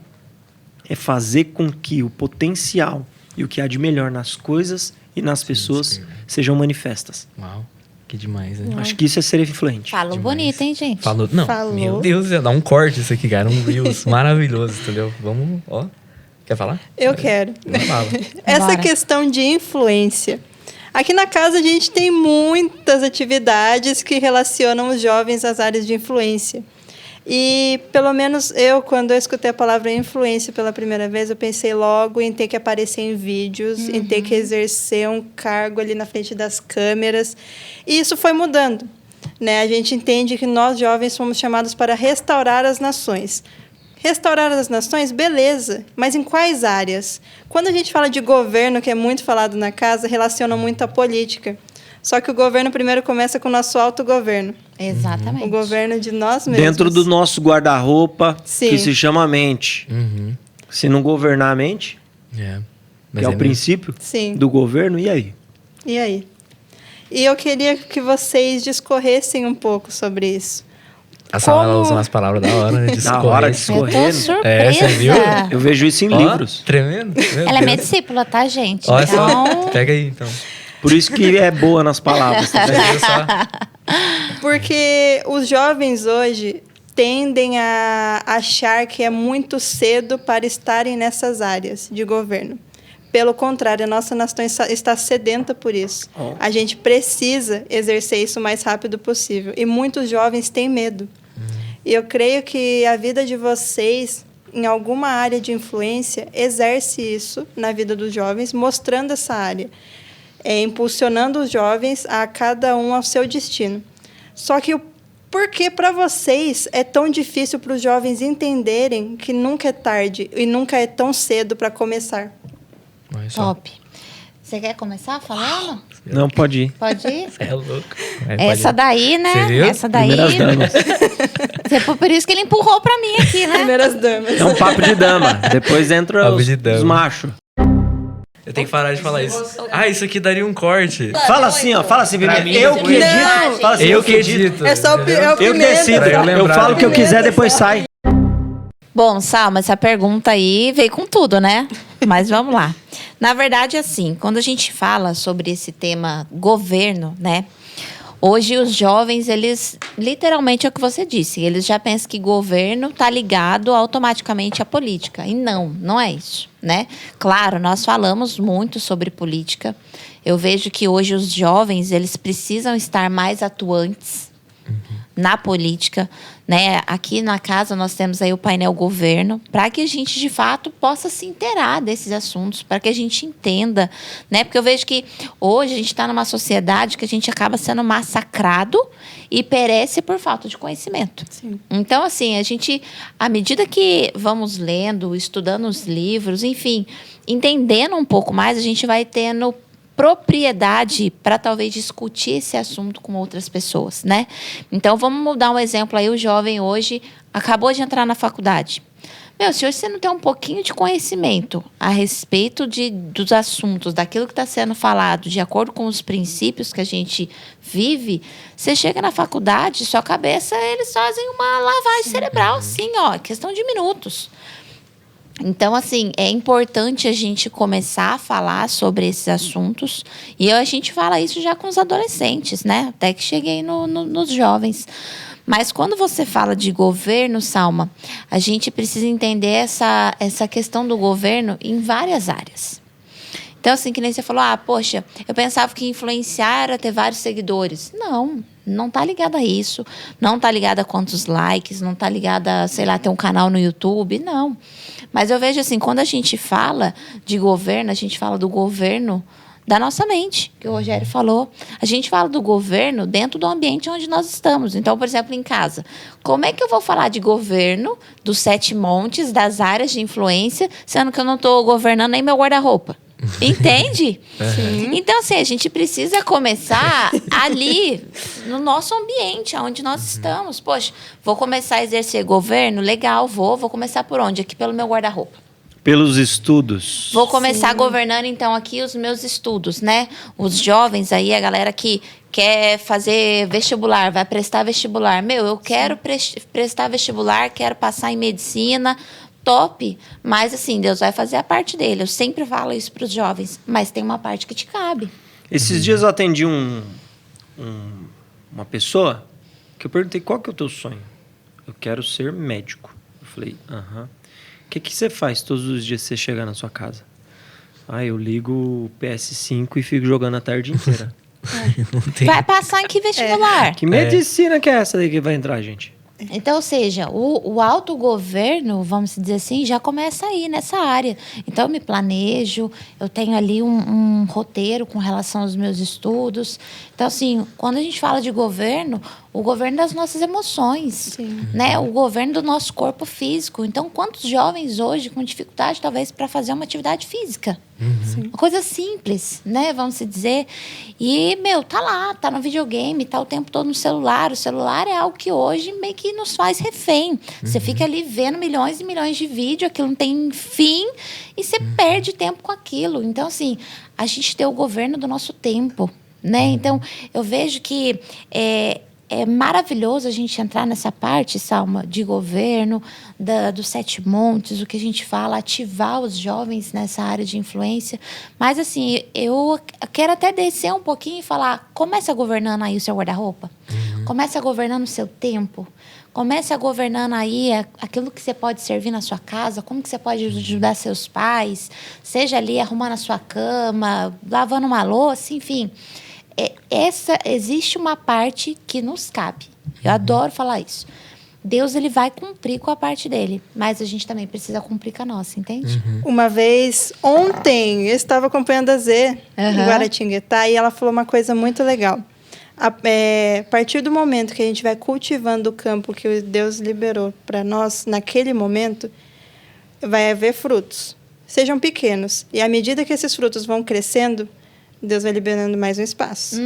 É fazer com que o potencial e o que há de melhor nas coisas e nas pessoas sejam manifestas. Uau, que demais, né? Acho que isso é ser influente. Falou bonito, hein, gente? Falou. Não, Falou. meu Deus, ia dar um corte isso aqui, cara. Um Reels maravilhoso, entendeu? Vamos, ó. Quer falar? Eu quero. Fala. Essa Bora. questão de influência. Aqui na casa a gente tem muitas atividades que relacionam os jovens às áreas de influência. E, pelo menos eu, quando eu escutei a palavra influência pela primeira vez, eu pensei logo em ter que aparecer em vídeos, em ter que exercer um cargo ali na frente das câmeras. E isso foi mudando, né? A gente entende que nós, jovens, fomos chamados para restaurar as nações. Restaurar as nações, beleza, mas em quais áreas? Quando a gente fala de governo, que é muito falado na casa, relaciona muito a política. Só que o governo primeiro começa com o nosso autogoverno. Exatamente. O governo de nós mesmos. Dentro do nosso guarda-roupa, Sim. que se chama mente. Se não governar a mente, que é o princípio Sim. do governo, e aí? E aí? E eu queria que vocês discorressem um pouco sobre isso. A Samara Como- usa umas palavras da hora, né? Da hora de Eu tô escorrer. surpresa. É, você viu? Eu vejo isso em Ó, livros. Tremendo. Meu Ela é minha Deus. discípula, tá, gente? Olha Então, só, pega aí, então. Por isso que é boa nas palavras. Tá vendo? Viu só? Porque os jovens hoje tendem a achar que é muito cedo para estarem nessas áreas de governo. Pelo contrário, a nossa nação está sedenta por isso. Oh. A gente precisa exercer isso o mais rápido possível. E muitos jovens têm medo. E eu creio que a vida de vocês, em alguma área de influência, exerce isso na vida dos jovens, mostrando essa área. Impulsionando os jovens a cada um ao seu destino. Só que por que para vocês é tão difícil para os jovens entenderem que nunca é tarde e nunca é tão cedo para começar? Olha só. top. Você quer começar falando? Não, pode ir. Pode ir? Você é louco. Vai, Essa pode ir. daí, né? Você viu? Essa daí. Primeiras damas. Foi por isso que ele empurrou pra mim aqui, né? Primeiras damas. É um papo de dama. Depois entra Papo os, de dama. os machos. Eu tenho que parar de falar isso. Ah, isso aqui daria um corte. Fala assim, ó. Fala assim, Pra Pimenta. mim, Eu isso que aqui- edito. Não. Fala assim, Eu que edito. É só o entendeu? é o Eu Pimenta. decido. Pra eu Eu lembrar falo o que eu Pimenta. quiser, depois sai. Bom, Salma, essa pergunta aí veio com tudo, né? Mas vamos lá. Na verdade, assim, quando a gente fala sobre esse tema governo, né? Hoje os jovens, eles, literalmente é o que você disse, eles já pensam que governo tá ligado automaticamente à política. E não é isso, né? Claro, nós falamos muito sobre política. Eu vejo que hoje os jovens, eles precisam estar mais atuantes na política, né? Aqui na casa nós temos aí o painel governo, para que a gente de fato possa se inteirar desses assuntos, para que a gente entenda, né? Porque eu vejo que hoje a gente está numa sociedade que a gente acaba sendo massacrado e perece por falta de conhecimento. Sim. Então, assim, a gente, à medida que vamos lendo, estudando os livros, enfim, entendendo um pouco mais, a gente vai tendo propriedade para talvez discutir esse assunto com outras pessoas, né? Então, vamos dar um exemplo aí. O jovem hoje acabou de entrar na faculdade. Se hoje você não tem um pouquinho de conhecimento a respeito dos assuntos, daquilo que está sendo falado, de acordo com os princípios que a gente vive, você chega na faculdade, sua cabeça, eles fazem uma lavagem cerebral, assim, questão de minutos. Então, assim, é importante a gente começar a falar sobre esses assuntos. E a gente fala isso já com os adolescentes, né? Até que cheguei nos jovens. Mas quando você fala de governo, Salma, a gente precisa entender essa questão do governo em várias áreas. Então, assim, que nem você falou, poxa, eu pensava que influenciar era ter vários seguidores. Não está ligado a isso. Não está ligado a quantos likes, não está ligado a, sei lá, ter um canal no YouTube, não. Mas eu vejo assim, quando a gente fala de governo, a gente fala do governo da nossa mente, que o Rogério falou. A gente fala do governo dentro do ambiente onde nós estamos. Então, por exemplo, em casa. Como é que eu vou falar de governo, dos 7 montes, das áreas de influência, sendo que eu não estou governando nem meu guarda-roupa? Entende? Sim. Então, assim, a gente precisa começar ali, no nosso ambiente, onde nós estamos. Poxa, vou começar a exercer governo? Legal, vou começar por onde? Aqui pelo meu guarda-roupa. Pelos estudos. Vou começar governando, então, aqui os meus estudos, né? Os jovens aí, a galera que quer fazer vestibular, vai prestar vestibular. Eu quero prestar vestibular, quero passar em medicina, top. Mas, assim, Deus vai fazer a parte dele. Eu sempre falo isso para os jovens, mas tem uma parte que te cabe. Esses dias eu atendi uma pessoa que eu perguntei, qual que é o teu sonho? Eu quero ser médico. Eu falei, O que você faz todos os dias que você chegar na sua casa? Eu ligo o PS5 e fico jogando a tarde inteira. Vai passar em que vestibular? Que medicina que é essa daí que vai entrar, gente? Então, ou seja, o autogoverno, vamos dizer assim, já começa aí nessa área. Então, eu me planejo, eu tenho ali um roteiro com relação aos meus estudos. Então, assim, quando a gente fala de governo, o governo das nossas emoções, né? O governo do nosso corpo físico. Então, quantos jovens hoje com dificuldade, talvez, para fazer uma atividade física? Uma coisa simples, né? Vamos dizer. E, tá lá, tá no videogame, tá o tempo todo no celular. O celular é algo que hoje meio que nos faz refém. Você fica ali vendo milhões e milhões de vídeos, aquilo não tem fim, e você perde tempo com aquilo. Então, assim, a gente tem o governo do nosso tempo, né? Então, eu vejo que é maravilhoso a gente entrar nessa parte, Salma, de governo, dos 7 montes, o que a gente fala, ativar os jovens nessa área de influência. Mas, assim, eu quero até descer um pouquinho e falar, começa governando aí o seu guarda-roupa. Começa governando o seu tempo. Começa governando aí aquilo que você pode servir na sua casa, como que você pode ajudar seus pais, seja ali arrumando a sua cama, lavando uma louça, enfim. Existe uma parte que nos cabe. Eu adoro falar isso. Deus, ele vai cumprir com a parte dele, mas a gente também precisa cumprir com a nossa, entende? Uma vez, ontem, eu estava acompanhando a Z em Guaratinguetá e ela falou uma coisa muito legal. A partir do momento que a gente vai cultivando o campo que Deus liberou para nós, naquele momento, vai haver frutos, sejam pequenos. E à medida que esses frutos vão crescendo, Deus vai liberando mais um espaço.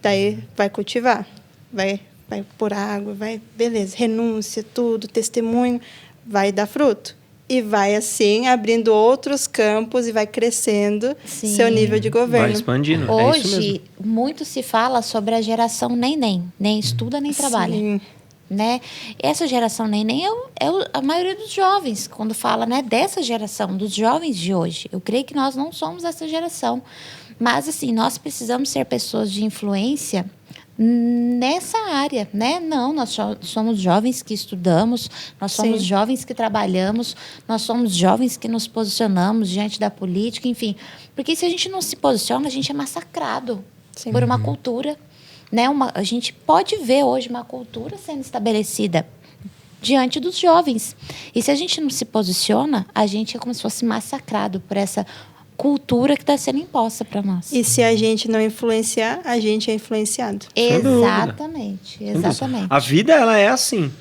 Daí vai cultivar, vai pôr água, beleza, renúncia, tudo, testemunho, vai dar fruto. E vai, assim, abrindo outros campos e vai crescendo seu nível de governo. Vai expandindo, Hoje, é isso mesmo. muito se fala sobre a geração neném. Nem estuda, nem trabalha. Sim. Né? Essa geração neném a maioria dos jovens, quando fala, né, dessa geração, dos jovens de hoje. Eu creio que nós não somos essa geração. Mas, assim, nós precisamos ser pessoas de influência nessa área, né? Não, nós somos jovens que estudamos, nós somos jovens que trabalhamos, nós somos jovens que nos posicionamos diante da política, enfim. Porque se a gente não se posiciona, a gente é massacrado por uma cultura, né? A gente pode ver hoje uma cultura sendo estabelecida diante dos jovens. E se a gente não se posiciona, a gente é como se fosse massacrado por essa cultura que está sendo imposta para nós. E se a gente não influenciar, a gente é influenciado. Exatamente. A vida, ela é assim.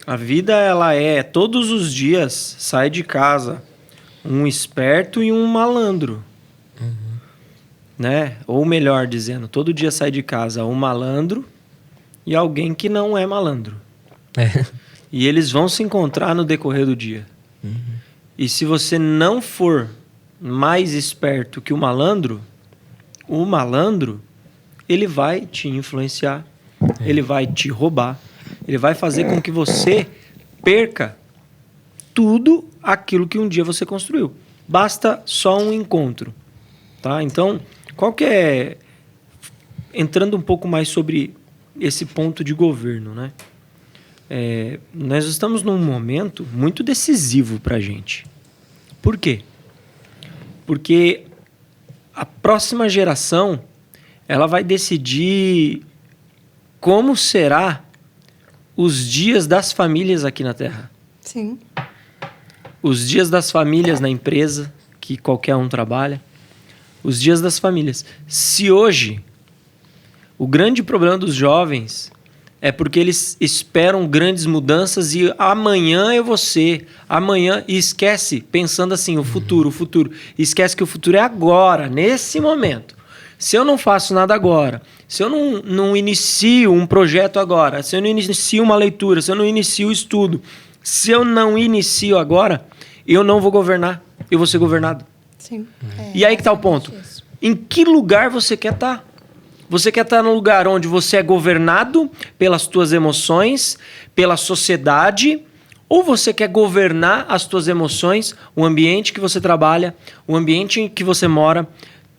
A vida, ela é, todos os dias, sai de casa um esperto e um malandro. Né? Ou melhor dizendo, todo dia sai de casa um malandro e alguém que não é malandro. E eles vão se encontrar no decorrer do dia. E se você não for mais esperto que o malandro, ele vai te influenciar, ele vai te roubar, ele vai fazer com que você perca tudo aquilo que um dia você construiu. Basta só um encontro, tá? Então, qual que é... Entrando um pouco mais sobre esse ponto de governo, né? Nós estamos num momento muito decisivo para a gente. Por quê? Porque a próxima geração ela vai decidir como será os dias das famílias aqui na Terra. Sim. Os dias das famílias na empresa, que qualquer um trabalha. Os dias das famílias. Se hoje o grande problema dos jovens é porque eles esperam grandes mudanças e amanhã eu vou ser, amanhã, e esquece, pensando assim, o futuro. Esquece que o futuro é agora, nesse momento. Se eu não faço nada agora, se eu não inicio um projeto agora, se eu não inicio uma leitura, se eu não inicio o estudo, se eu não inicio agora, eu não vou governar, eu vou ser governado. Sim. E aí que tá o ponto. Em que lugar você quer estar? Você quer estar num lugar onde você é governado pelas tuas emoções, pela sociedade, ou você quer governar as tuas emoções, o ambiente que você trabalha, o ambiente em que você mora,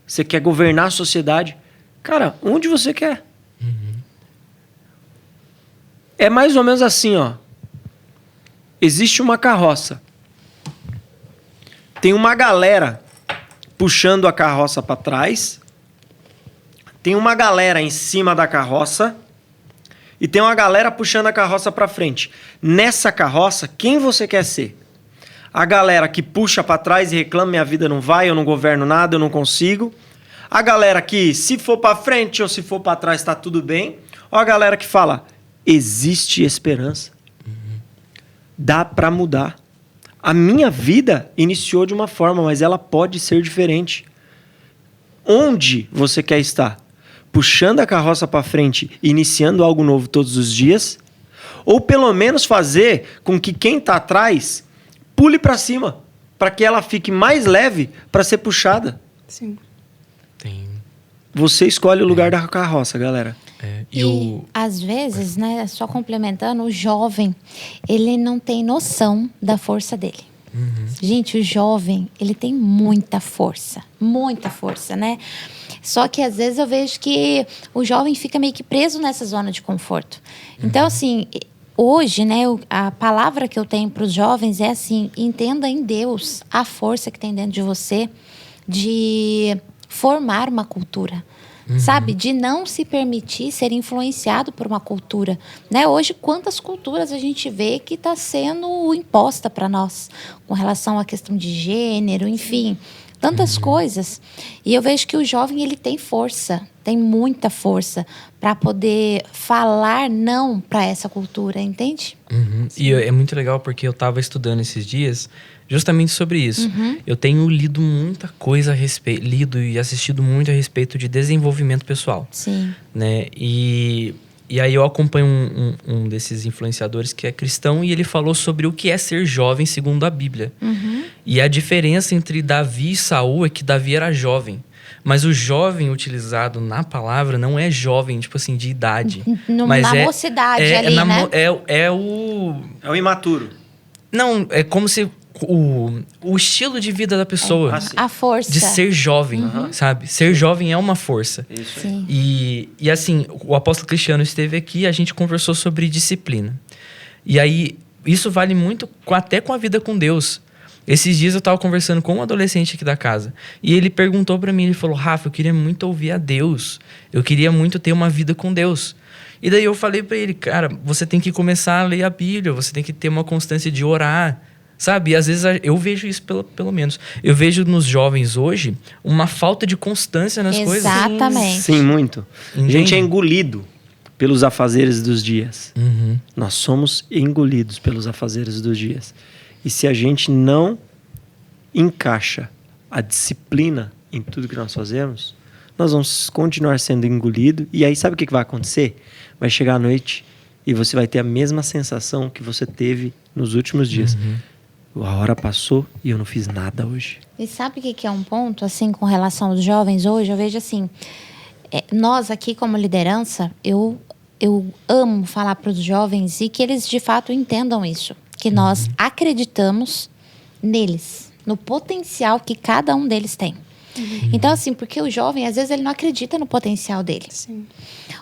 você quer governar a sociedade? Cara, onde você quer? É mais ou menos assim, ó. Existe uma carroça. Tem uma galera puxando a carroça para trás. Tem uma galera em cima da carroça e tem uma galera puxando a carroça para frente. Nessa carroça, quem você quer ser? A galera que puxa para trás e reclama, minha vida não vai, eu não governo nada, eu não consigo. A galera que, se for para frente ou se for para trás, está tudo bem. Ou a galera que fala, existe esperança. Dá para mudar. A minha vida iniciou de uma forma, mas ela pode ser diferente. Onde você quer estar? Puxando a carroça para frente, iniciando algo novo todos os dias, ou pelo menos fazer com que quem está atrás pule para cima, para que ela fique mais leve para ser puxada. Sim. Você escolhe o lugar da carroça, galera. Às vezes, né, só complementando, o jovem, ele não tem noção da força dele. Gente, o jovem, ele tem muita força, né? Só que às vezes eu vejo que o jovem fica meio que preso nessa zona de conforto. Então, assim, hoje, né, a palavra que eu tenho para os jovens é assim: entenda em Deus a força que tem dentro de você de formar uma cultura. Sabe? De não se permitir ser influenciado por uma cultura. Né? Hoje, quantas culturas a gente vê que está sendo imposta para nós, com relação à questão de gênero, enfim, tantas coisas. E eu vejo que o jovem, ele tem força, tem muita força para poder falar não para essa cultura, entende? E é muito legal porque eu estava estudando esses dias justamente sobre isso. Eu tenho lido muita coisa a respeito, lido e assistido muito a respeito de desenvolvimento pessoal. Sim. Né? E aí eu acompanho um desses influenciadores que é cristão e ele falou sobre o que é ser jovem segundo a Bíblia. E a diferença entre Davi e Saul é que Davi era jovem. Mas o jovem utilizado na palavra não é jovem, tipo assim, de idade. Mas na mocidade ali, né? É o imaturo. Não, é como se o estilo de vida da pessoa. A força. De ser jovem, sabe? Ser jovem é uma força. Isso. Sim. E assim, o apóstolo Cristiano esteve aqui e a gente conversou sobre disciplina. E aí, isso vale muito até com a vida com Deus. Esses dias eu tava conversando com um adolescente aqui da casa. E ele perguntou pra mim, ele falou: Rafa, eu queria muito ouvir a Deus. Eu queria muito ter uma vida com Deus. E daí eu falei pra ele: cara, você tem que começar a ler a Bíblia. Você tem que ter uma constância de orar. Sabe? E às vezes eu vejo isso, pelo menos. Eu vejo nos jovens hoje uma falta de constância nas coisas. Exatamente. Sim, muito. Entende? A gente é engolido pelos afazeres dos dias. Nós somos engolidos pelos afazeres dos dias. E se a gente não encaixa a disciplina em tudo que nós fazemos, nós vamos continuar sendo engolidos. E aí sabe o que vai acontecer? Vai chegar a noite e você vai ter a mesma sensação que você teve nos últimos dias. A hora passou e eu não fiz nada hoje. E sabe o que é um ponto, assim, com relação aos jovens hoje? Eu vejo assim, nós aqui como liderança, eu amo falar para os jovens e que eles de fato entendam isso. Que nós acreditamos neles, no potencial que cada um deles tem. Então, assim, porque o jovem, às vezes, ele não acredita no potencial dele. Sim.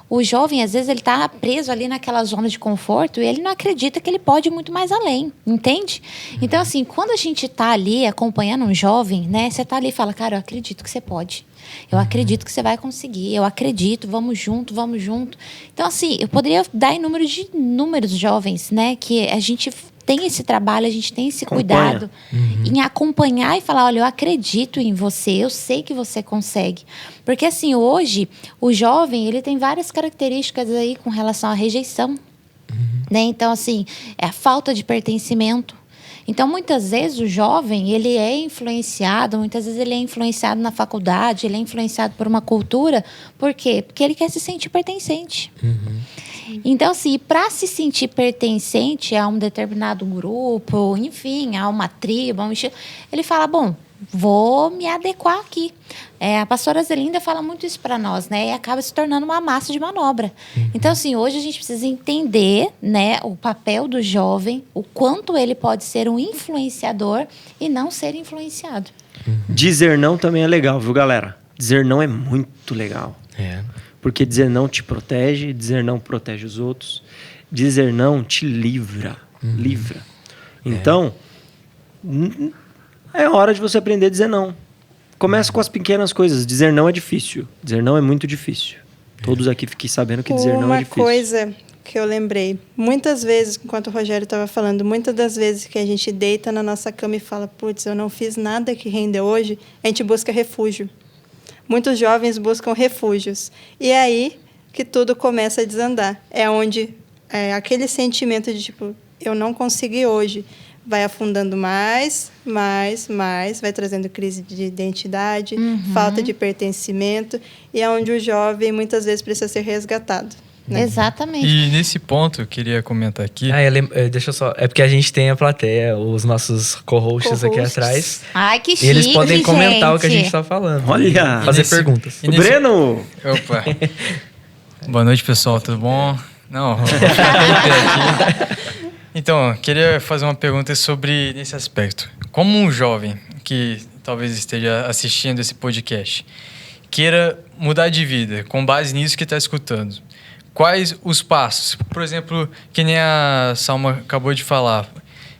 O jovem, às vezes, ele tá preso ali naquela zona de conforto e ele não acredita que ele pode ir muito mais além, entende? Então, assim, quando a gente tá ali acompanhando um jovem, né? Você tá ali e fala, cara, eu acredito que você pode. Eu acredito que você vai conseguir. Eu acredito, vamos junto, vamos junto. Então, assim, eu poderia dar inúmeros jovens, né? Que a gente tem esse trabalho, a gente tem esse cuidado em acompanhar e falar, olha, eu acredito em você, eu sei que você consegue. Porque, assim, hoje, o jovem, ele tem várias características aí com relação à rejeição. Né? Então, assim, é a falta de pertencimento. Então, muitas vezes, o jovem, ele é influenciado, muitas vezes ele é influenciado na faculdade, ele é influenciado por uma cultura. Por quê? Porque ele quer se sentir pertencente. Então, assim, para se sentir pertencente a um determinado grupo, enfim, a uma tribo, a um estilo, ele fala, bom, vou me adequar aqui. A pastora Zelinda fala muito isso para nós, né? E acaba se tornando uma massa de manobra. Então, assim, hoje a gente precisa entender, né, o papel do jovem, o quanto ele pode ser um influenciador e não ser influenciado. Dizer não também é legal, viu, galera? Dizer não é muito legal. Porque dizer não te protege, dizer não protege os outros. Dizer não te livra. Livra. Então, é hora de você aprender a dizer não. Começa com as pequenas coisas. Dizer não é difícil. Dizer não é muito difícil. Todos aqui fiquem sabendo que dizer não é difícil. Uma coisa que eu lembrei. Muitas vezes, enquanto o Rogério estava falando, muitas das vezes que a gente deita na nossa cama e fala, putz, eu não fiz nada que rendeu hoje, a gente busca refúgio. Muitos jovens buscam refúgios. E é aí que tudo começa a desandar. É onde aquele sentimento de, tipo, eu não consegui hoje, vai afundando mais, vai trazendo crise de identidade, falta de pertencimento, e é onde o jovem muitas vezes precisa ser resgatado. Né? Exatamente. E nesse ponto, eu queria comentar aqui... Deixa eu só... É porque a gente tem a plateia, os nossos co-hosts aqui atrás. Ai, que chique, e eles podem comentar gente. o que a gente está falando. Olha! Fazer perguntas. Breno! Opa! Boa noite, pessoal. Tudo bom? Não, vou ficar em pé aqui. Então, queria fazer uma pergunta sobre esse aspecto. Como um jovem que talvez esteja assistindo esse podcast queira mudar de vida com base nisso que está escutando, quais os passos? Por exemplo, que nem a Salma acabou de falar,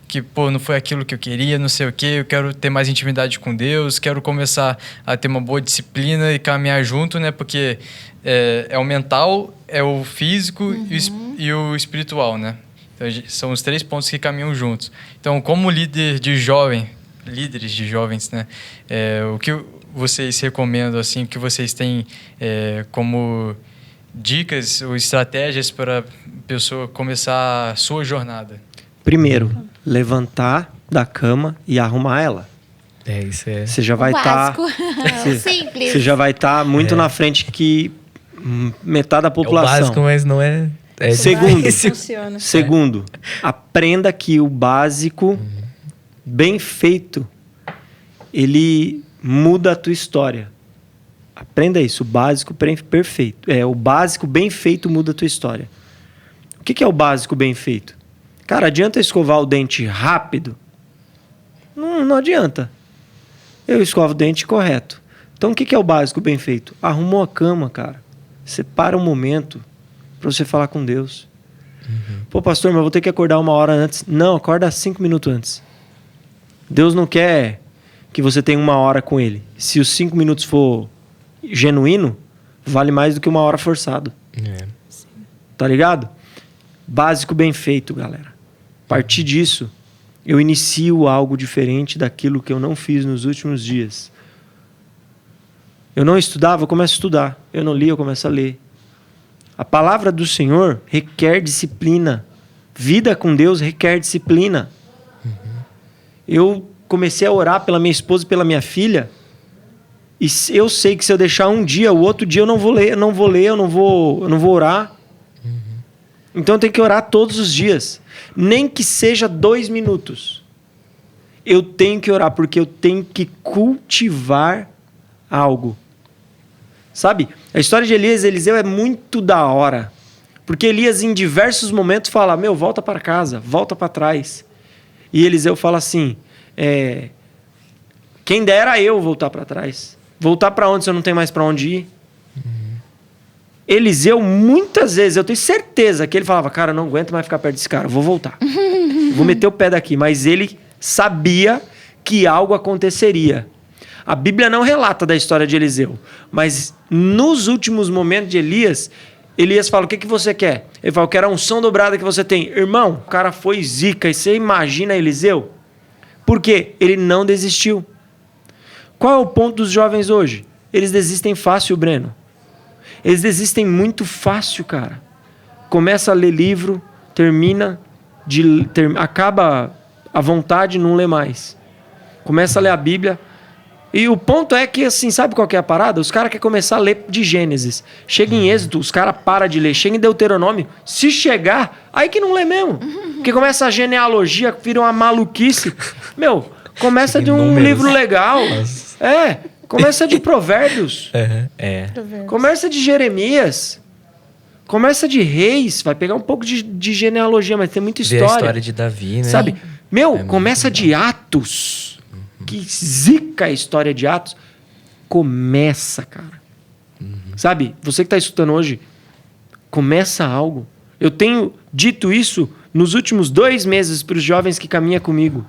que, não foi aquilo que eu queria, não sei o quê, eu quero ter mais intimidade com Deus, quero começar a ter uma boa disciplina e caminhar junto, né? Porque é o mental, é o físico e o espiritual, né? Então, são os 3 pontos que caminham juntos. Então, como líderes de jovens, né? O que vocês recomendam, assim, o que vocês têm como dicas ou estratégias para a pessoa começar a sua jornada? Primeiro, levantar da cama e arrumar ela. Isso é... Você já vai estar... Simples. Você já vai estar muito na frente que metade da população. É o básico, mas não é... Segundo, aprenda que o básico bem feito, ele muda a tua história. Aprenda isso, o básico perfeito. O básico bem feito muda a tua história. O que é o básico bem feito? Cara, adianta escovar o dente rápido? Não adianta. Eu escovo o dente correto. Então, o que é o básico bem feito? Arrumou a cama, cara. Separa um momento para você falar com Deus. Pô, pastor, mas eu vou ter que acordar 1 hora antes. Não, acorda 5 minutos antes. Deus não quer que você tenha 1 hora com Ele. Se os 5 minutos for genuíno, vale mais do que 1 hora forçado. Tá ligado? Básico bem feito, galera. A partir disso, eu inicio algo diferente daquilo que eu não fiz nos últimos dias. Eu não estudava, eu começo a estudar. Eu não lia, eu começo a ler. A palavra do Senhor requer disciplina. Vida com Deus requer disciplina. Eu comecei a orar pela minha esposa e pela minha filha. E eu sei que se eu deixar um dia, o outro dia eu não vou vou orar. Então eu tenho que orar todos os dias. Nem que seja 2 minutos. eu tenho que orar porque eu tenho que cultivar algo. Sabe? A história de Elias e Eliseu é muito da hora. Porque Elias, em diversos momentos, fala, volta para casa, volta para trás. E Eliseu fala assim, quem dera eu voltar para trás. Voltar para onde se eu não tenho mais para onde ir? Eliseu, muitas vezes, eu tenho certeza que ele falava, cara, eu não aguento mais ficar perto desse cara, eu vou voltar. Vou meter o pé daqui. Mas ele sabia que algo aconteceria. A Bíblia não relata da história de Eliseu, mas nos últimos momentos de Elias fala, o que você quer? Ele fala, eu quero a unção dobrada que você tem. Irmão, o cara foi zica, e você imagina Eliseu? Por quê? Ele não desistiu. Qual é o ponto dos jovens hoje? Eles desistem fácil, Breno. Eles desistem muito fácil, cara. Começa a ler livro, acaba a vontade, não lê mais. Começa a ler a Bíblia. E o ponto é que, assim, sabe qual que é a parada? Os caras querem começar a ler de Gênesis. Chega em Êxodo, os caras param de ler. Chega em Deuteronômio, se chegar, aí que não lê mesmo. Porque começa a genealogia, vira uma maluquice. Começa de um livro legal. Começa de Provérbios. Começa de Jeremias. Começa de Reis. Vai pegar um pouco de genealogia, mas tem muita história. Vê a história de Davi, né? Sabe? Começa de Atos. Que zica a história de Atos. Começa, cara. Sabe? Você que está escutando hoje, começa algo. Eu tenho dito isso nos últimos 2 meses para os jovens que caminham comigo.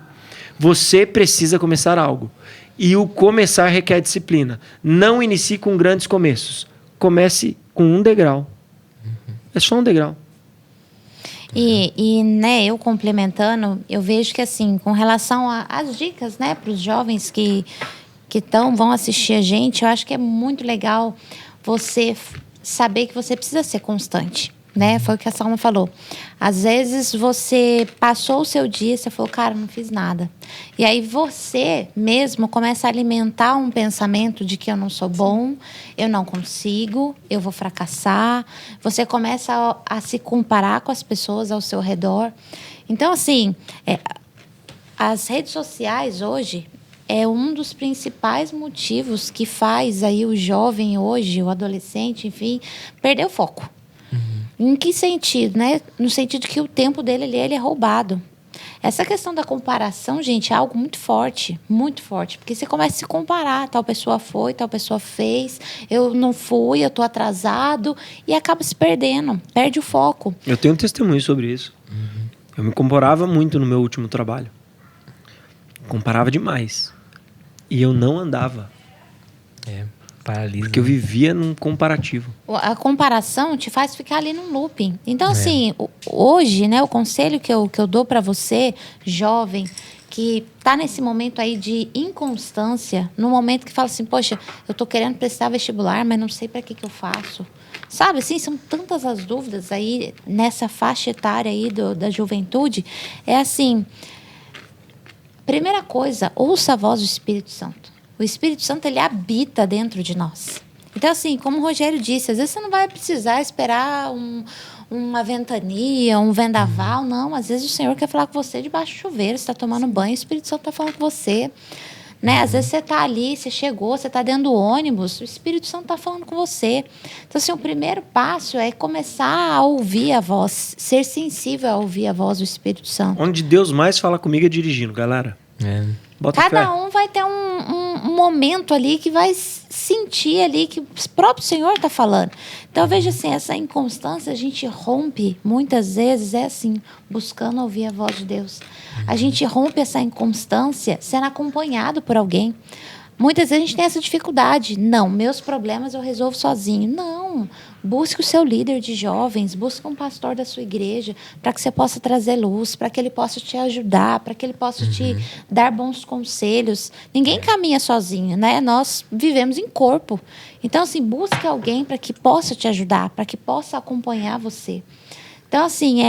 Você precisa começar algo. E o começar requer disciplina. Não inicie com grandes começos. Comece com um degrau. É só um degrau. E né, eu complementando, eu vejo que assim, com relação às dicas, né, para os jovens que vão assistir a gente, eu acho que é muito legal você saber que você precisa ser constante, né? Foi o que a Salma falou. Às vezes você passou o seu dia, você falou, cara, não fiz nada. E aí você mesmo começa a alimentar um pensamento de que eu não sou bom, eu não consigo, eu vou fracassar. Você começa a se comparar com as pessoas ao seu redor. Então, assim, as redes sociais hoje é um dos principais motivos que faz aí o jovem hoje, o adolescente, enfim, perder o foco. Em que sentido, né? No sentido que o tempo dele ali, ele é roubado. Essa questão da comparação, gente, é algo muito forte, porque você começa a se comparar, tal pessoa foi, tal pessoa fez, eu não fui, eu tô atrasado, e acaba se perdendo, perde o foco. Eu tenho um testemunho sobre isso. Eu me comparava muito no meu último trabalho. Comparava demais. E eu não andava. Paralisa. Porque eu vivia num comparativo. A comparação te faz ficar ali num looping. Então, assim, hoje, né, o conselho que eu dou para você, jovem, que tá nesse momento aí de inconstância, no momento que fala assim, poxa, eu tô querendo prestar vestibular, mas não sei para que eu faço. Sabe, assim, são tantas as dúvidas aí nessa faixa etária aí da juventude. É assim, primeira coisa, ouça a voz do Espírito Santo. O Espírito Santo, ele habita dentro de nós. Então, assim, como o Rogério disse, às vezes você não vai precisar esperar uma ventania, um vendaval, não. Às vezes o Senhor quer falar com você debaixo do chuveiro, você está tomando banho, o Espírito Santo está falando com você. Né? Às vezes você está ali, você chegou, você está dentro do ônibus, o Espírito Santo está falando com você. Então, assim, o primeiro passo é começar a ouvir a voz, ser sensível a ouvir a voz do Espírito Santo. Onde Deus mais fala comigo é dirigindo, galera. Bota Cada fé. um vai ter um momento ali que vai sentir ali que o próprio Senhor está falando. Então, veja assim, essa inconstância a gente rompe, muitas vezes, assim, buscando ouvir a voz de Deus. A gente rompe essa inconstância sendo acompanhado por alguém. Muitas vezes a gente tem essa dificuldade. Não, meus problemas eu resolvo sozinho. Não, busque o seu líder de jovens, busque um pastor da sua igreja para que você possa trazer luz, para que ele possa te ajudar, para que ele possa te dar bons conselhos. Ninguém caminha sozinho, né? Nós vivemos em corpo. Então, assim, busque alguém para que possa te ajudar, para que possa acompanhar você. Então, assim,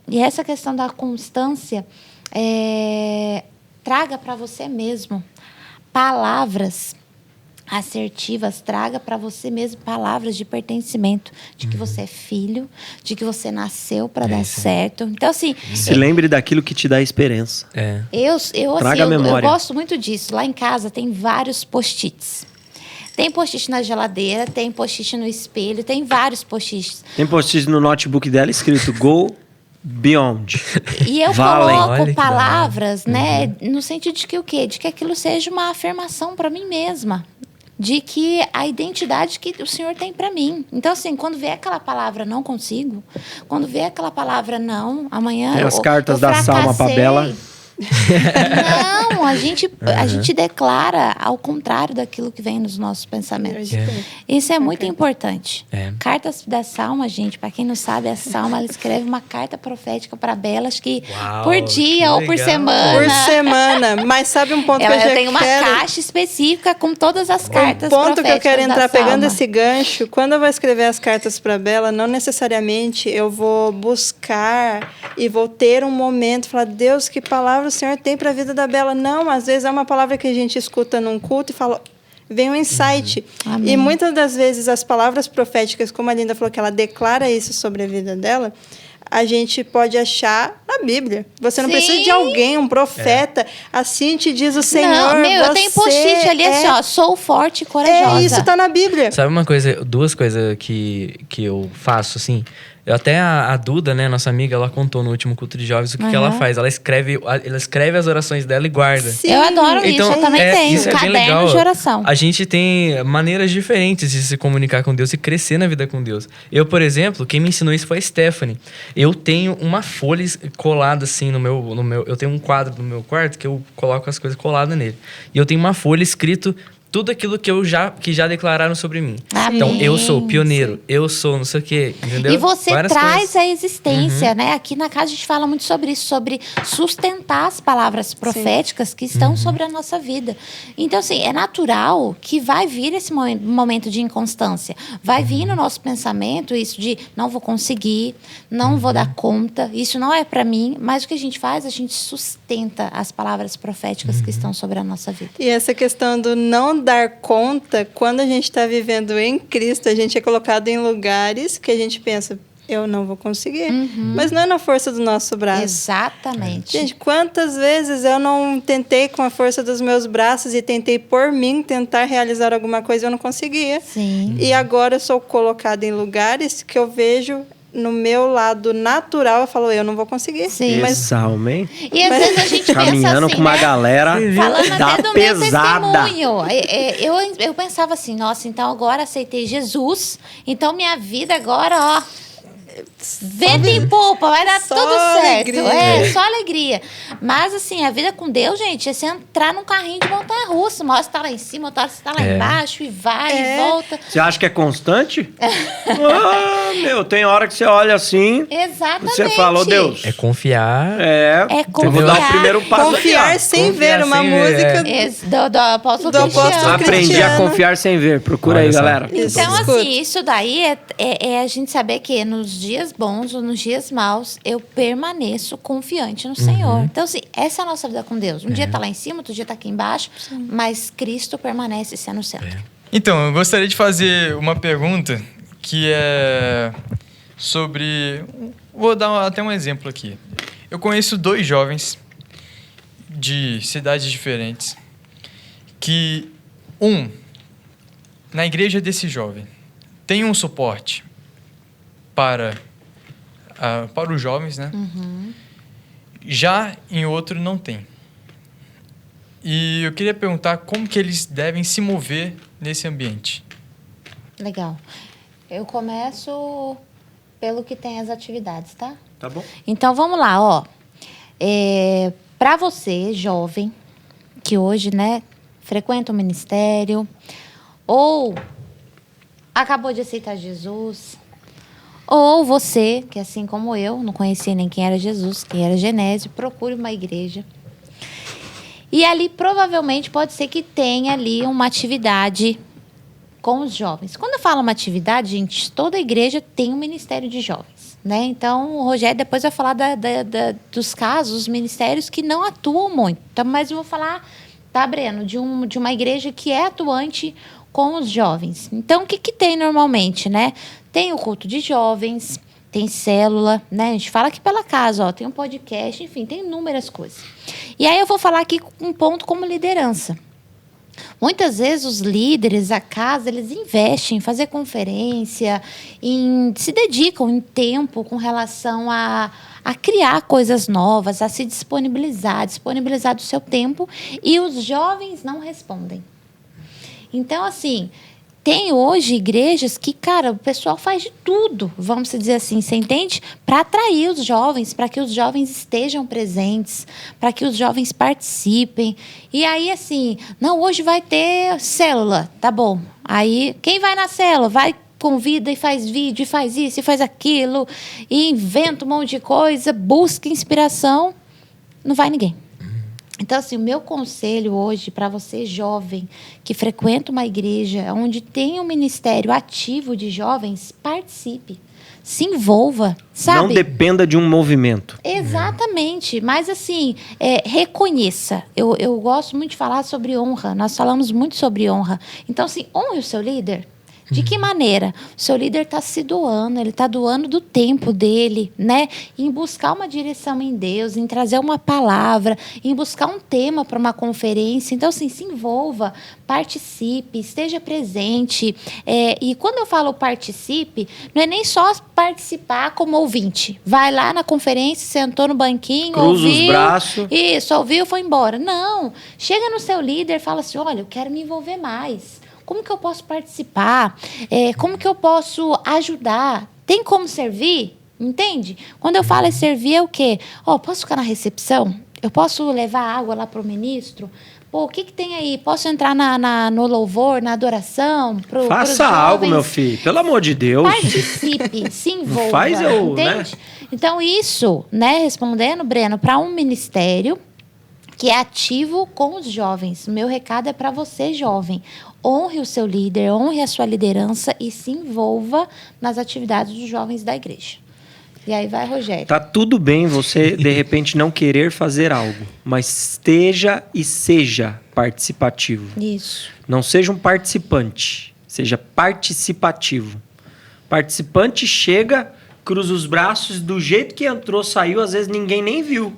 e essa questão da constância, traga para você mesmo palavras assertivas, traga para você mesmo palavras de pertencimento, de que você é filho, de que você nasceu para dar certo. Então, assim... Se lembre daquilo que te dá esperança. Eu gosto muito disso. Lá em casa tem vários post-its. Tem post-it na geladeira, tem post-it no espelho, tem vários post-its. Tem post-it no notebook dela escrito Go Beyond. E eu Valem. coloco Olha que palavras, né? No sentido de que o quê? De que aquilo seja uma afirmação para mim mesma. De que a identidade que o Senhor tem para mim. Então, assim, quando vê aquela palavra não consigo, quando vê aquela palavra não, amanhã Tem as cartas eu da Salma pra fracassei. Bela. Não, a gente declara ao contrário daquilo que vem nos nossos pensamentos. Isso é muito importante. Cartas da Salma, gente, para quem não sabe, a Salma ela escreve uma carta profética para Bela, acho que por dia ou por semana. Por semana. Mas sabe um ponto que eu já tem uma quero... caixa específica com todas as cartas Um ponto que eu quero proféticas da entrar pegando Salma. esse gancho, quando eu vou escrever as cartas para Bela, não necessariamente eu vou buscar e vou ter um momento, falar, Deus, que palavra o Senhor tem para a vida da Bela. Não, às vezes é uma palavra que a gente escuta num culto e fala, vem um insight. Amém. E muitas das vezes as palavras proféticas, como a Linda falou, que ela declara isso sobre a vida dela, a gente pode achar na Bíblia. Você não precisa de alguém, um profeta, assim te diz o Senhor. Não, eu tenho post-it ali assim, ó, sou forte e corajosa. Isso está na Bíblia. Sabe uma coisa, duas coisas que eu faço, assim? Até a Duda, né, nossa amiga, ela contou no último culto de jovens o que ela faz. Ela escreve as orações dela e guarda. Sim. Eu adoro isso, eu também tenho. Isso é bem Caderno legal. de oração. A gente tem maneiras diferentes de se comunicar com Deus e crescer na vida com Deus. Eu, por exemplo, quem me ensinou isso foi a Stephanie. Eu tenho uma folha colada assim no meu... Eu tenho um quadro no meu quarto que eu coloco as coisas coladas nele. E eu tenho uma folha escrito tudo aquilo que já declararam sobre mim. Amém. Então, eu sou pioneiro, eu sou não sei o quê, entendeu? E você Várias traz coisas. a existência, né? Aqui na casa a gente fala muito sobre isso, sobre sustentar as palavras proféticas que estão sobre a nossa vida. Então, assim, é natural que vai vir esse momento de inconstância. Vai vir no nosso pensamento isso de não vou conseguir, não vou dar conta, isso não é para mim. Mas o que a gente faz? A gente sustenta as palavras proféticas que estão sobre a nossa vida. E essa questão do não dar conta, quando a gente está vivendo em Cristo, a gente é colocado em lugares que a gente pensa, eu não vou conseguir. Mas não é na força do nosso braço. Exatamente. Gente, quantas vezes eu não tentei com a força dos meus braços e tentei por mim tentar realizar alguma coisa e eu não conseguia. Sim. E agora eu sou colocada em lugares que eu vejo no meu lado natural, eu falo, eu não vou conseguir. Sim. Mas Homem. E às vezes a gente pensa Caminhando assim, com uma né? galera Falando da até do meu pesada. testemunho. Eu pensava assim, nossa, então agora aceitei Jesus, então minha vida agora, ó, vento em popa, vai dar Só tudo certo. alegria. Só alegria. Mas assim, a vida com Deus, gente, é você entrar num carrinho de montanha-russa. Uma hora você tá lá em cima, outra hora você tá lá embaixo, e vai, e volta. Você acha que é constante? Tem hora que você olha assim, Exatamente. você fala, ô Deus, É confiar. É eu vou dar o confiar. primeiro passo confiar aqui, ó. sem Confiar ver uma sem ver, música. Do apóstolo Do apóstolo Cristiano. Aprendi Cristiano. a confiar sem ver. Procura Olha aí, só. galera. Isso. Então, Escuta. assim, isso daí é a gente saber que nos dias bons ou nos dias maus, eu permaneço confiante no Senhor. Então, assim, essa é a nossa vida com Deus. Um dia tá lá em cima, outro dia tá aqui embaixo, mas Cristo permanece sendo o centro. Então, eu gostaria de fazer uma pergunta que é sobre... Vou dar até um exemplo aqui. Eu conheço 2 jovens de cidades diferentes que, na igreja desse jovem, tem um suporte para os jovens, né? Já em outro não tem. E eu queria perguntar como que eles devem se mover nesse ambiente. Legal. Eu começo pelo que tem as atividades, tá? Tá bom? Então, vamos lá, ó. Para você, jovem, que hoje, né, frequenta o ministério, ou acabou de aceitar Jesus, ou você, que assim como eu, não conhecia nem quem era Jesus, quem era Genésio, procure uma igreja. E ali, provavelmente, pode ser que tenha ali uma atividade com os jovens. Quando eu falo uma atividade, gente, toda igreja tem um ministério de jovens, né? Então, o Rogério depois vai falar dos casos, os ministérios que não atuam muito. Então, mas eu vou falar tá, Breno? De uma igreja que é atuante com os jovens. Então, o que tem normalmente, né? Tem o culto de jovens, tem célula, né? A gente fala aqui pela casa, ó, tem um podcast, enfim, tem inúmeras coisas. E aí eu vou falar aqui um ponto como liderança. Muitas vezes os líderes, a casa, eles investem em fazer conferência, se dedicam em tempo com relação a criar coisas novas, a se disponibilizar do seu tempo, e os jovens não respondem. Então, assim, tem hoje igrejas que, cara, o pessoal faz de tudo, vamos dizer assim, você entende? Para atrair os jovens, para que os jovens estejam presentes, para que os jovens participem. E aí, assim, não, hoje vai ter célula, tá bom. Aí, quem vai na célula? Vai, convida e faz vídeo, e faz isso, e faz aquilo, e inventa um monte de coisa, busca inspiração, não vai ninguém. Então, assim, o meu conselho hoje para você jovem que frequenta uma igreja onde tem um ministério ativo de jovens, participe, se envolva, sabe? Não dependa de um movimento. Exatamente, mas assim, reconheça. Eu gosto muito de falar sobre honra, nós falamos muito sobre honra. Então, assim, honre o seu líder. De que maneira? O seu líder está se doando, ele está doando do tempo dele, né? Em buscar uma direção em Deus, em trazer uma palavra, em buscar um tema para uma conferência. Então, assim, se envolva, participe, esteja presente. E quando eu falo participe, não é nem só participar como ouvinte. Vai lá na conferência, sentou no banquinho, cruza ouviu. Os braços. Isso, ouviu, foi embora. Não, chega no seu líder e fala assim, olha, eu quero me envolver mais. Como que eu posso participar? Como que eu posso ajudar? Tem como servir? Entende? Quando eu falo em servir, é o quê? Posso ficar na recepção? Eu posso levar água lá para o ministro? Pô, o que tem aí? Posso entrar no louvor, na adoração? Faça algo, meu filho. Pelo amor de Deus. Participe, se envolva. Faz eu, entende? né? Então, isso, né, respondendo, Breno, para um ministério que é ativo com os jovens. O meu recado é para você, jovem. Honre o seu líder, honre a sua liderança e se envolva nas atividades dos jovens da igreja. E aí vai, Rogério. Tá tudo bem você, de repente, não querer fazer algo, mas esteja e seja participativo. Isso. Não seja um participante, seja participativo. Participante chega, cruza os braços, do jeito que entrou, saiu, às vezes ninguém nem viu.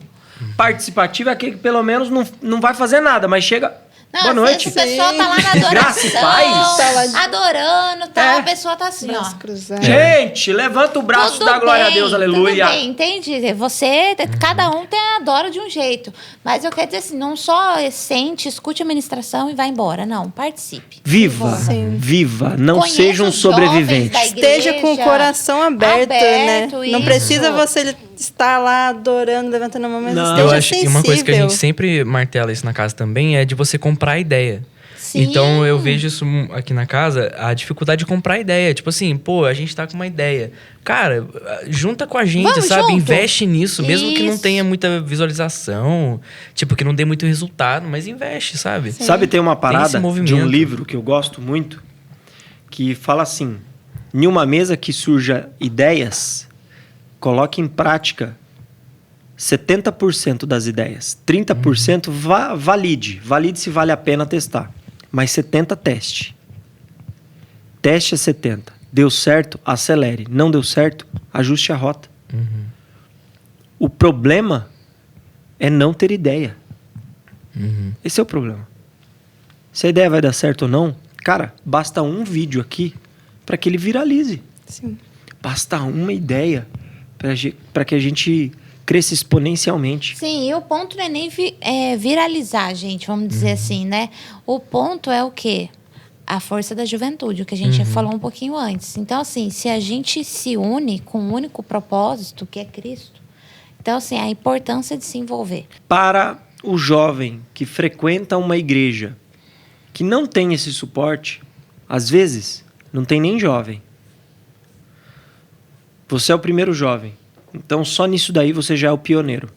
Participativo é aquele que pelo menos não vai fazer nada, mas chega... Não, boa noite. A pessoa tá lá na Graça e adoração, paz. adorando, tá? A pessoa tá assim, Braço ó. cruzado. Gente, levanta o braço, Tudo dá glória a bem, Deus, aleluia. Tudo bem, entende? Você, cada um adora de um jeito. Mas eu quero dizer assim, não só sente, escute a ministração e vai embora. Não, participe. Viva, Sim. viva. Não Conheça seja um os jovens sobrevivente. da igreja. Esteja com o coração aberto, né? Aberto, Não isso. precisa você estar lá adorando, levantando a mão, mas Não. esteja Eu acho que sensível. uma coisa que a gente sempre martela isso na casa também é de você comprar a ideia. Sim. Então eu vejo isso aqui na casa, a dificuldade de comprar ideia. Tipo assim, pô, a gente tá com uma ideia. Cara, junta com a gente, Vamos sabe? junto. Investe nisso, mesmo que não Isso. tenha muita visualização, tipo, que não dê muito resultado, mas investe, sabe? Sabe, tem uma parada esse movimento. de um livro que eu gosto muito, que fala assim, em uma mesa que surja ideias, coloque em prática 70% das ideias. 30% valide se vale a pena testar. Mas 70% teste. Teste a 70%. Deu certo, acelere. Não deu certo, ajuste a rota. O problema é não ter ideia. Esse é o problema. Se a ideia vai dar certo ou não, cara, basta um vídeo aqui para que ele viralize. Sim. Basta uma ideia para que a gente cresça exponencialmente. Sim, e o ponto não é nem viralizar, gente, vamos dizer assim, né? O ponto é o quê? A força da juventude, o que a gente já falou um pouquinho antes. Então, assim, se a gente se une com um único propósito, que é Cristo, então, assim, a importância de se envolver. Para o jovem que frequenta uma igreja que não tem esse suporte, às vezes, não tem nem jovem. Você é o primeiro jovem. Então, só nisso daí você já é o pioneiro.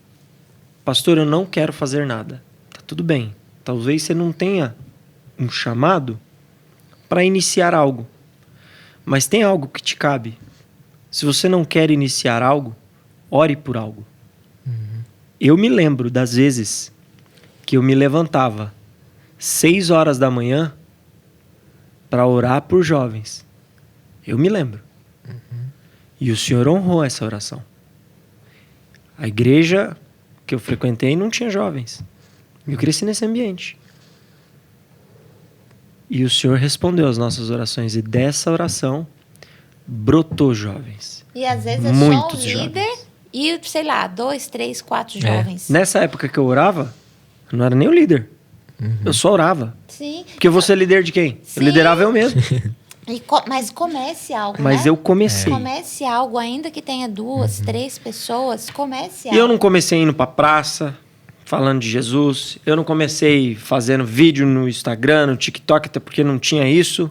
Pastor, eu não quero fazer nada. Tá tudo bem. Talvez você não tenha um chamado para iniciar algo. Mas tem algo que te cabe. Se você não quer iniciar algo, ore por algo. Eu me lembro das vezes que eu me levantava 6 horas da manhã para orar por jovens. Eu me lembro. E o Senhor honrou essa oração. A igreja que eu frequentei não tinha jovens. Eu cresci nesse ambiente. E o Senhor respondeu às nossas orações. E dessa oração brotou jovens. E às vezes é Muitos só o líder jovens. e, sei lá, 2, 3, 4 jovens. Nessa época que eu orava, eu não era nem o líder. Eu só orava. Sim. Porque eu vou ser líder de quem? Sim. Eu liderava eu mesmo. Mas comece algo, Mas né? eu comecei. Comece algo, ainda que tenha 2, 3 pessoas, comece E algo. eu não comecei indo pra praça, falando de Jesus. Eu não comecei fazendo vídeo no Instagram, no TikTok, até porque não tinha isso.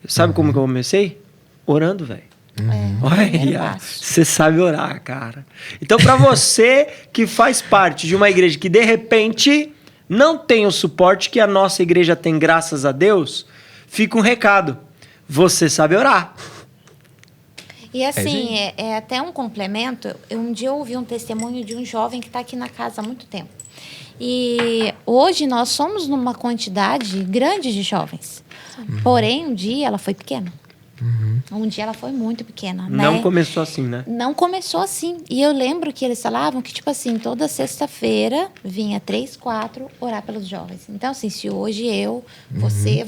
Sabe como que eu comecei? Orando, velho. primeiro Olha, passo. você sabe orar, cara. Então, pra você que faz parte de uma igreja que, de repente, não tem o suporte que a nossa igreja tem, graças a Deus, fica um recado. Você sabe orar. E assim, é até um complemento. Um dia eu ouvi um testemunho de um jovem que está aqui na casa há muito tempo. E hoje nós somos numa quantidade grande de jovens. Porém, um dia ela foi pequena. Um dia ela foi muito pequena. Não né? começou assim, né? Não começou assim. E eu lembro que eles falavam que, tipo assim, toda sexta-feira vinha 3, 4 orar pelos jovens. Então, assim, se hoje eu, você,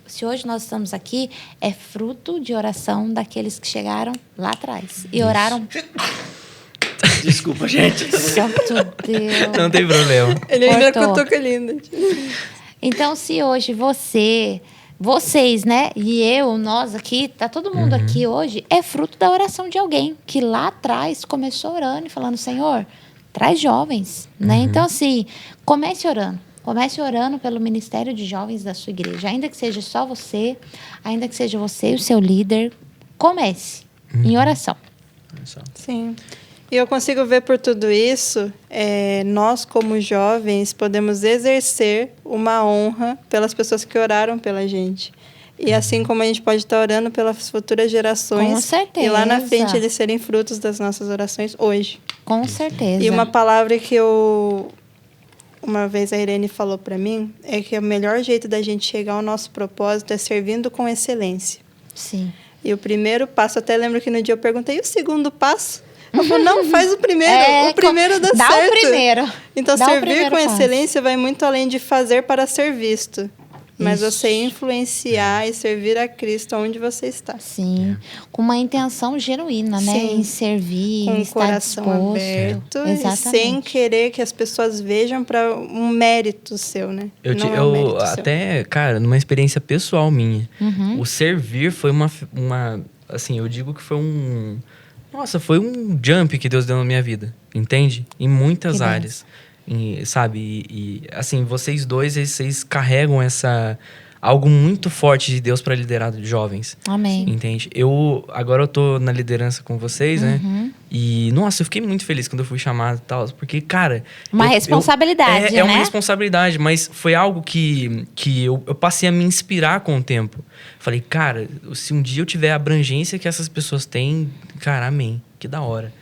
se hoje nós estamos aqui, é fruto de oração daqueles que chegaram lá atrás. E oraram. Desculpa, gente. Santo Deus. Não tem problema. Ele ainda Cortou. cutuca linda. Então, se hoje vocês, né? E eu, nós aqui, tá todo mundo aqui hoje, é fruto da oração de alguém que lá atrás começou orando e falando, Senhor, traz jovens, né? Então, assim, comece orando. Comece orando pelo ministério de jovens da sua igreja. Ainda que seja só você, ainda que seja você e o seu líder, comece em oração. Sim. E eu consigo ver por tudo isso, nós como jovens podemos exercer uma honra pelas pessoas que oraram pela gente. E assim como a gente pode estar orando pelas futuras gerações. Com certeza. E lá na frente eles serem frutos das nossas orações hoje. Com certeza. E uma palavra que uma vez a Irene falou para mim, é que o melhor jeito da gente chegar ao nosso propósito é servindo com excelência. Sim. E o primeiro passo, até lembro que no dia eu perguntei, e o segundo passo? Eu falei, não, faz o primeiro. O primeiro dá certo. Dá o primeiro. Então, Dá o servir primeiro com passo. excelência vai muito além de fazer para ser visto. Mas Isso. você influenciar e servir a Cristo onde você está. Sim. Com uma intenção genuína, né? Sim. Em servir, Com em o estar coração disposto. aberto e Exatamente. sem querer que as pessoas vejam para um mérito seu, né? Eu Não é um mérito seu. até, cara, numa experiência pessoal minha, Uhum. o servir foi uma, assim, eu digo que foi um, nossa, foi um jump que Deus deu na minha vida, entende? Em muitas Que áreas, sabe? Assim, vocês dois, vocês carregam algo muito forte de Deus para liderar jovens. Amém. Entende? Agora eu tô na liderança com vocês, né? E, nossa, eu fiquei muito feliz quando eu fui chamado e tal, porque, cara... Uma responsabilidade, é uma né? responsabilidade, mas foi algo que eu passei a me inspirar com o tempo. Falei, cara, se um dia eu tiver a abrangência que essas pessoas têm, cara, amém. Que da hora.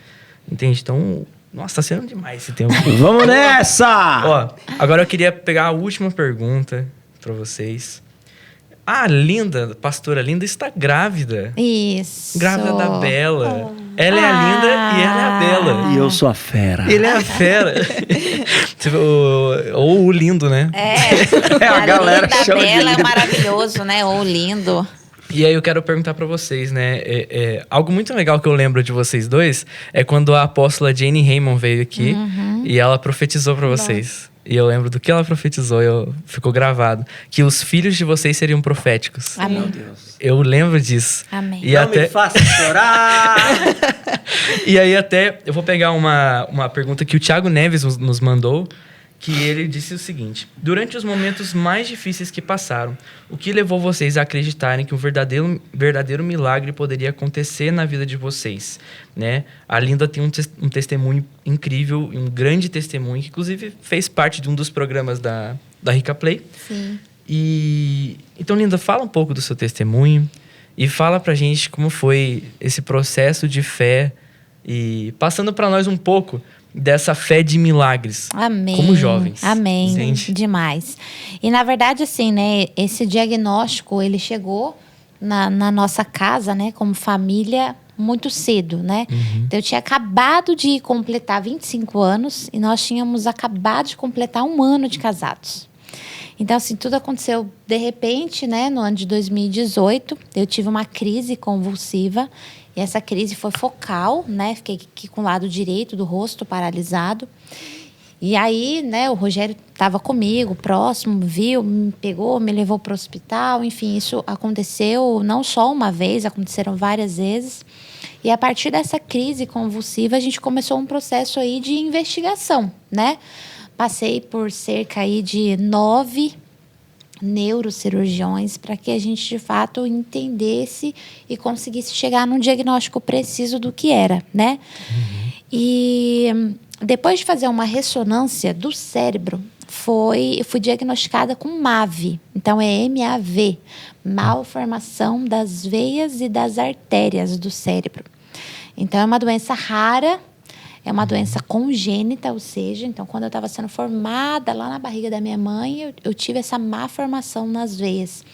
Entende? Então, nossa, tá sendo demais esse tempo. Vamos nessa! Ó, agora eu queria pegar a última pergunta pra vocês. A Linda, pastora Linda, está grávida. Isso. Grávida da Bela. Ela é a Linda e ela é a Bela. E eu sou a fera. Ele é a fera. Ou o lindo, né? A galera linda chama de Bela é lindo. maravilhoso, né? Ou lindo. E aí eu quero perguntar pra vocês, né? Algo muito legal que eu lembro de vocês dois é quando a apóstola Jane Raymond veio aqui e ela profetizou pra vocês. E eu lembro do que ela profetizou, ficou gravado. Que os filhos de vocês seriam proféticos. Amém. Meu Deus. Eu lembro disso. Amém. E Não até... me faça chorar! E aí até eu vou pegar uma pergunta que o Thiago Neves nos mandou, que ele disse o seguinte: durante os momentos mais difíceis que passaram, o que levou vocês a acreditarem que um verdadeiro milagre poderia acontecer na vida de vocês? Né? A Linda tem um testemunho incrível, um grande testemunho, que inclusive fez parte de um dos programas da Rica Play. Sim. Então, Linda, fala um pouco do seu testemunho e fala pra gente como foi esse processo de fé e passando pra nós um pouco dessa fé de milagres. Amém. Como jovens. Amém. Entende? Demais. E na verdade, assim, né? Esse diagnóstico, ele chegou na nossa casa, né? Como família, muito cedo, né? Então, eu tinha acabado de completar 25 anos e nós tínhamos acabado de completar 1 ano de casados. Então, assim, tudo aconteceu de repente, né? No ano de 2018, eu tive uma crise convulsiva. E essa crise foi focal, né? Fiquei aqui com o lado direito do rosto paralisado. E aí, né, o Rogério estava comigo, próximo, viu, me pegou, me levou para o hospital. Enfim, isso aconteceu não só uma vez, aconteceram várias vezes. E a partir dessa crise convulsiva, a gente começou um processo aí de investigação, né? Passei por cerca aí de 9 neurocirurgiões para que a gente, de fato, entendesse e conseguisse chegar num diagnóstico preciso do que era, né? E depois de fazer uma ressonância do cérebro, fui diagnosticada com MAV. Então, é MAV, malformação das veias e das artérias do cérebro. Então, é uma doença rara, é uma doença congênita, ou seja, então quando eu estava sendo formada lá na barriga da minha mãe, eu tive essa má formação nas veias.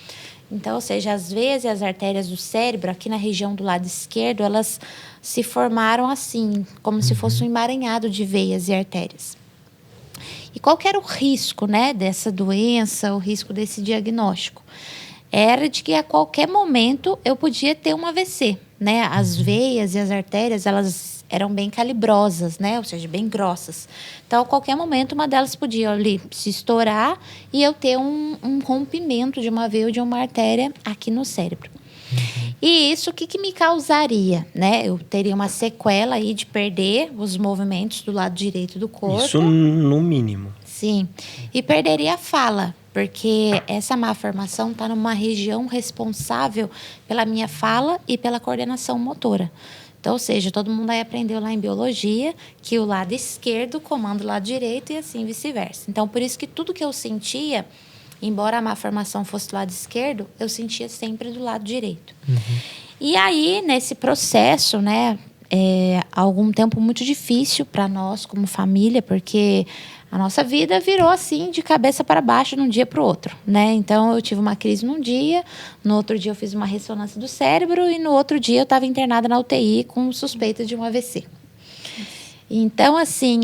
Então, ou seja, as veias e as artérias do cérebro, aqui na região do lado esquerdo, elas se formaram assim, como se fosse um emaranhado de veias e artérias. E qual que era o risco, né, dessa doença, o risco desse diagnóstico? Era de que a qualquer momento eu podia ter um AVC, né? As veias e as artérias, elas eram bem calibrosas, né? Ou seja, bem grossas. Então, a qualquer momento, uma delas podia ali se estourar e eu ter um rompimento de uma veia ou de uma artéria aqui no cérebro. E isso, o que me causaria, né? Eu teria uma sequela aí de perder os movimentos do lado direito do corpo. Isso no mínimo. Sim. E perderia a fala, porque essa malformação está numa região responsável pela minha fala e pela coordenação motora. Então, ou seja, todo mundo aí aprendeu lá em biologia que o lado esquerdo comanda o lado direito e assim vice-versa. Então, por isso que tudo que eu sentia, embora a malformação fosse do lado esquerdo, eu sentia sempre do lado direito. E aí, nesse processo, né, algum tempo muito difícil para nós como família, porque a nossa vida virou assim, de cabeça para baixo, de um dia para o outro, né? Então, eu tive uma crise num dia, no outro dia eu fiz uma ressonância do cérebro e no outro dia eu estava internada na UTI com suspeita de um AVC. Então, assim,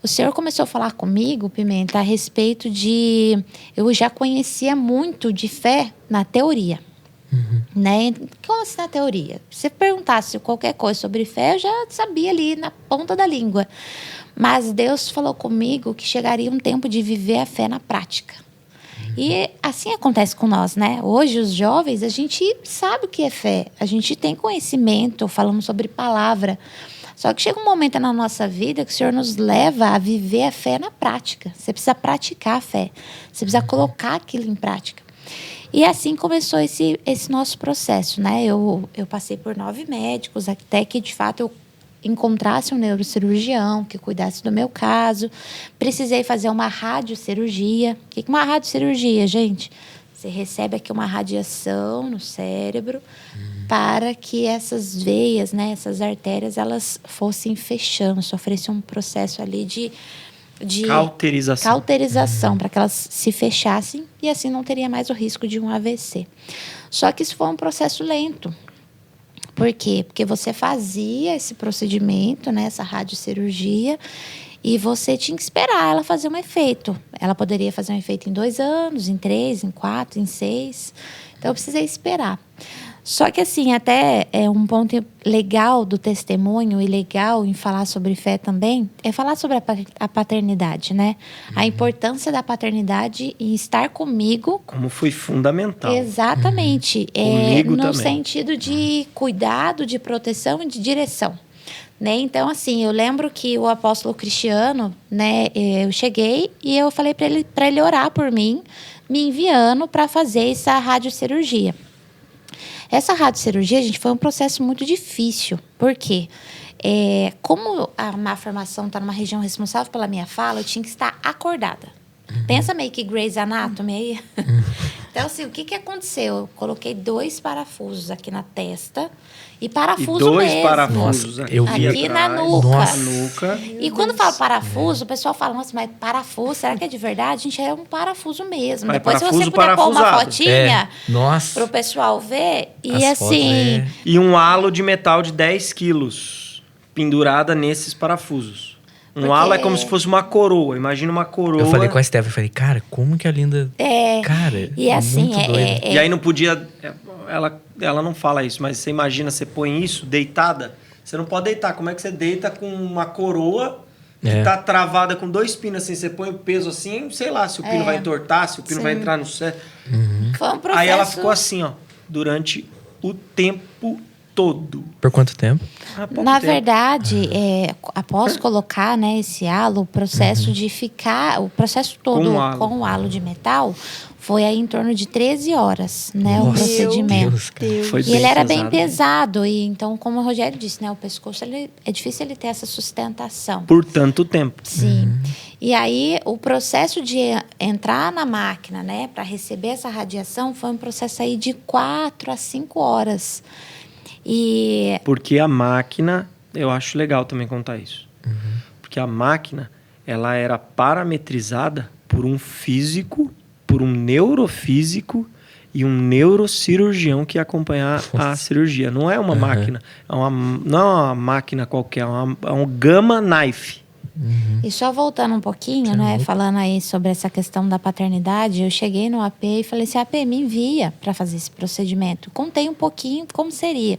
o senhor começou a falar comigo, Pimenta, a respeito de... Eu já conhecia muito de fé na teoria. Né? Como assim na teoria? Se você perguntasse qualquer coisa sobre fé, eu já sabia ali na ponta da língua. Mas Deus falou comigo que chegaria um tempo de viver a fé na prática. E assim acontece com nós, né? Hoje, os jovens, a gente sabe o que é fé. A gente tem conhecimento, falamos sobre palavra. Só que chega um momento na nossa vida que o Senhor nos leva a viver a fé na prática. Você precisa praticar a fé. Você precisa colocar aquilo em prática. E assim começou esse nosso processo, né? Eu passei por 9 médicos, até que, de fato, eu encontrasse um neurocirurgião que cuidasse do meu caso. Precisei fazer uma radiocirurgia. O que é uma radiocirurgia, gente? Você recebe aqui uma radiação no cérebro para que essas veias, né, essas artérias, elas fossem fechando, sofressem um processo ali de cauterização, para que elas se fechassem e assim não teria mais o risco de um AVC. Só que isso foi um processo lento. Por quê? Porque você fazia esse procedimento, né, essa radiocirurgia, e você tinha que esperar ela fazer um efeito. Ela poderia fazer um efeito em 2 anos, em 3, em 4, em 6. Então, eu precisei esperar. Só que, assim, até um ponto legal do testemunho e legal em falar sobre fé também é falar sobre a paternidade, né? A importância da paternidade em estar comigo. Como foi fundamental. Exatamente. Comigo no também. sentido de cuidado, de proteção e de direção. Né? Então, assim, eu lembro que o apóstolo Cristiano, né, eu cheguei e eu falei para ele orar por mim, me enviando para fazer essa radiocirurgia. Essa radiocirurgia, gente, foi um processo muito difícil. Por quê? Como a malformação está numa região responsável pela minha fala, eu tinha que estar acordada. Pensa meio que Grey's Anatomy aí. Então, assim, o que aconteceu? Eu coloquei 2 parafusos aqui na testa e parafuso E 2 mesmo. parafusos Nossa, eu vi aqui na atrás, nuca. Nossa. na nuca. E quando falo parafuso, o pessoal fala, nossa, mas parafuso, será que é de verdade? Gente, é um parafuso mesmo. Mas Depois, se parafuso você puder pôr uma parafusado. fotinha Nossa. pro pessoal ver. E As fotos assim, E um halo de metal de 10 quilos pendurada nesses parafusos. Um Porque- halo é como se fosse uma coroa. Imagina uma coroa. Eu falei com a Steph, eu falei, cara, como que a Linda... é. Cara, E assim, muito doido. E aí não podia... Ela não fala isso, mas você imagina, você põe isso deitada. Você não pode deitar. Como é que você deita com uma coroa que tá travada com 2 pinos assim? Você põe o peso assim, sei lá, se o pino vai entortar, se o pino vai entrar no céu. Foi um processo. Aí ela ficou assim, ó, durante o tempo todo. Por quanto tempo? Ah, pouco Na tempo. verdade, após colocar, né, esse halo, o processo de ficar, o processo todo Com o halo. com o halo de metal foi aí em torno de 13 horas, né, o Nossa, procedimento. Deus, cara. Foi E ele era bem né? pesado, e então, como o Rogério disse, né, o pescoço é difícil ele ter essa sustentação. Por tanto tempo. Sim. E aí, o processo de entrar na máquina, né, para receber essa radiação, foi um processo aí de 4 a 5 horas. E Porque a máquina, eu acho legal também contar isso. Porque a máquina, ela era parametrizada por um físico, por um neurofísico e um neurocirurgião que ia acompanhar a cirurgia. Não é uma máquina, não é uma máquina qualquer, é um gamma knife. E só voltando um pouquinho, né, falando aí sobre essa questão da paternidade, eu cheguei no AP e falei assim, AP, me envia para fazer esse procedimento. Contei um pouquinho como seria.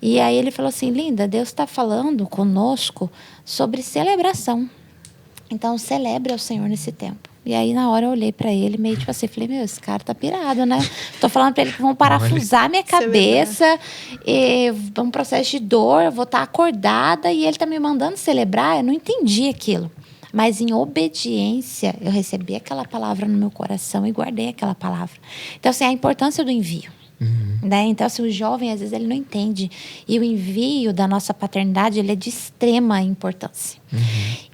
E aí ele falou assim, Linda, Deus está falando conosco sobre celebração. Então, celebre ao Senhor nesse tempo. E aí, na hora, eu olhei pra ele, meio tipo assim, falei, meu, esse cara tá pirado, né? Tô falando pra ele que vão parafusar minha cabeça, e um processo de dor, eu vou estar acordada, e ele tá me mandando celebrar, eu não entendi aquilo. Mas em obediência, eu recebi aquela palavra no meu coração e guardei aquela palavra. Então, assim, a importância do envio. Né? Então, assim, o jovem, às vezes, ele não entende. E o envio da nossa paternidade, ele é de extrema importância.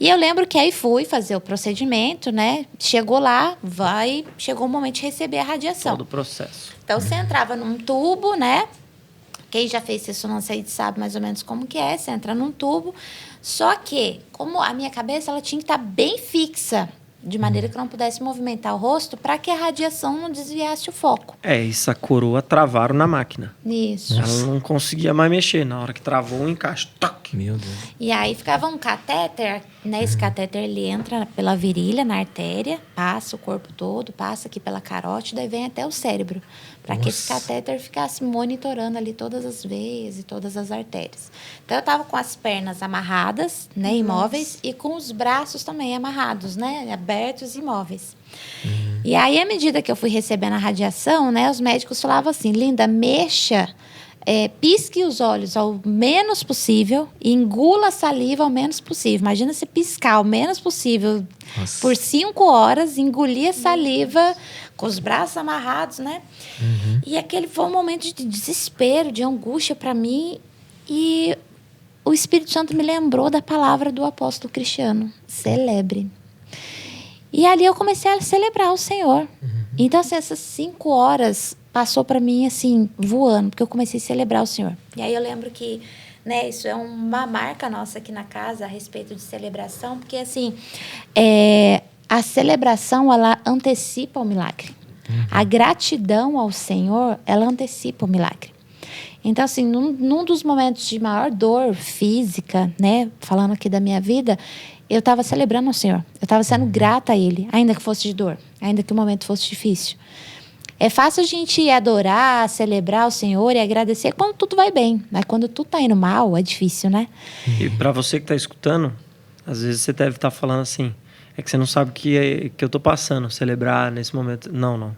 E eu lembro que aí fui fazer o procedimento, né? Chegou lá, chegou o momento de receber a radiação. Todo o processo. Então, você entrava num tubo, né? Quem já fez ressonância aí sabe mais ou menos como que é. Você entra num tubo. Só que, como a minha cabeça, ela tinha que estar bem fixa, de maneira que eu não pudesse movimentar o rosto para que a radiação não desviasse o foco. Essa coroa travaram na máquina. Isso. Ela não conseguia mais mexer. Na hora que travou o encaixe, toque. Meu Deus. E aí ficava um catéter, né? Esse catéter, ele entra pela virilha, na artéria, passa o corpo todo, passa aqui pela carótida e vem até o cérebro. Para que esse catéter ficasse monitorando ali todas as veias e todas as artérias. Então, eu estava com as pernas amarradas, né? Imóveis, e com os braços também amarrados, né? Abertos e imóveis. E aí, à medida que eu fui recebendo a radiação, né? Os médicos falavam assim, Linda, mexa... pisque os olhos ao menos possível e engula a saliva ao menos possível. Imagina se piscar ao menos possível. Nossa. Por 5 horas, engolir a saliva com os braços amarrados, né? E aquele foi um momento de desespero, de angústia para mim. E o Espírito Santo me lembrou da palavra do apóstolo Cristiano. Celebre. E ali eu comecei a celebrar o Senhor. Então, assim, essas 5 horas passou para mim, assim, voando, porque eu comecei a celebrar o Senhor. E aí eu lembro que, né, isso é uma marca nossa aqui na casa a respeito de celebração, porque, assim, a celebração, ela antecipa o milagre. A gratidão ao Senhor, ela antecipa o milagre. Então, assim, num dos momentos de maior dor física, né, falando aqui da minha vida, eu estava celebrando o Senhor. Eu estava sendo grata a Ele, ainda que fosse de dor, ainda que o momento fosse difícil. É fácil a gente adorar, celebrar o Senhor e agradecer quando tudo vai bem. Mas quando tudo tá indo mal, é difícil, né? E para você que está escutando, às vezes você deve estar falando assim, é que você não sabe o que eu estou passando, celebrar nesse momento. Não.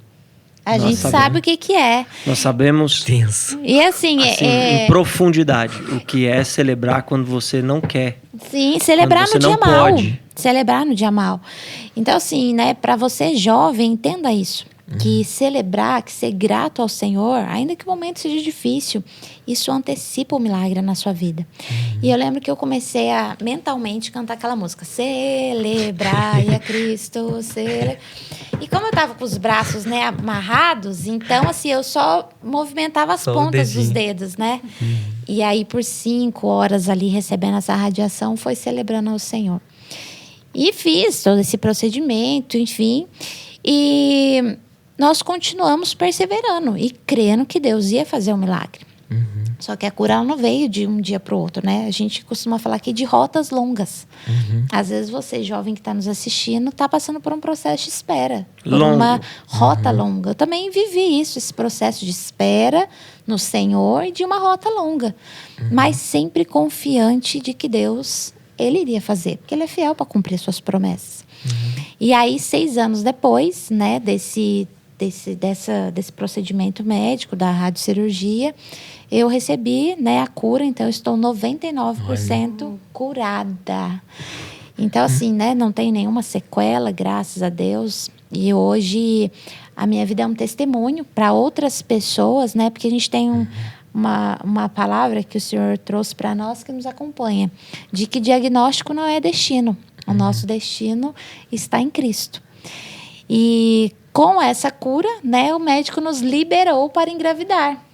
A Nós gente sabemos. sabe o que é. Nós sabemos Tenso. E assim, em profundidade o que é celebrar quando você não quer. sim, celebrar Quando no você dia não mal. pode. Celebrar no dia mal. Então, assim, né, para você jovem, entenda isso. que celebrar, que ser grato ao Senhor, ainda que o momento seja difícil, isso antecipa o milagre na sua vida. E eu lembro que eu comecei a mentalmente cantar aquela música, celebrai a Cristo, E como eu tava com os braços, né, amarrados, então assim, eu só movimentava as Só o pontas dos dedinho. dedos, né? E aí por 5 horas ali recebendo essa radiação, foi celebrando ao Senhor. E fiz todo esse procedimento, enfim. E nós continuamos perseverando e crendo que Deus ia fazer um milagre. Só que a cura ela não veio de um dia para o outro, né? A gente costuma falar aqui de rotas longas. Às vezes você, jovem que está nos assistindo, está passando por um processo de espera. Por uma rota longa. Eu também vivi isso, esse processo de espera no Senhor e de uma rota longa. Mas sempre confiante de que Deus, Ele iria fazer. Porque Ele é fiel para cumprir suas promessas. E aí, 6 anos depois, né, desse procedimento médico, da radiocirurgia, eu recebi, né, a cura, então eu estou 99% curada. Então, assim, né, não tem nenhuma sequela, graças a Deus. E hoje a minha vida é um testemunho para outras pessoas, né, porque a gente tem uma palavra que o Senhor trouxe para nós que nos acompanha, de que diagnóstico não é destino. O nosso destino está em Cristo. E com essa cura, né, o médico nos liberou para engravidar.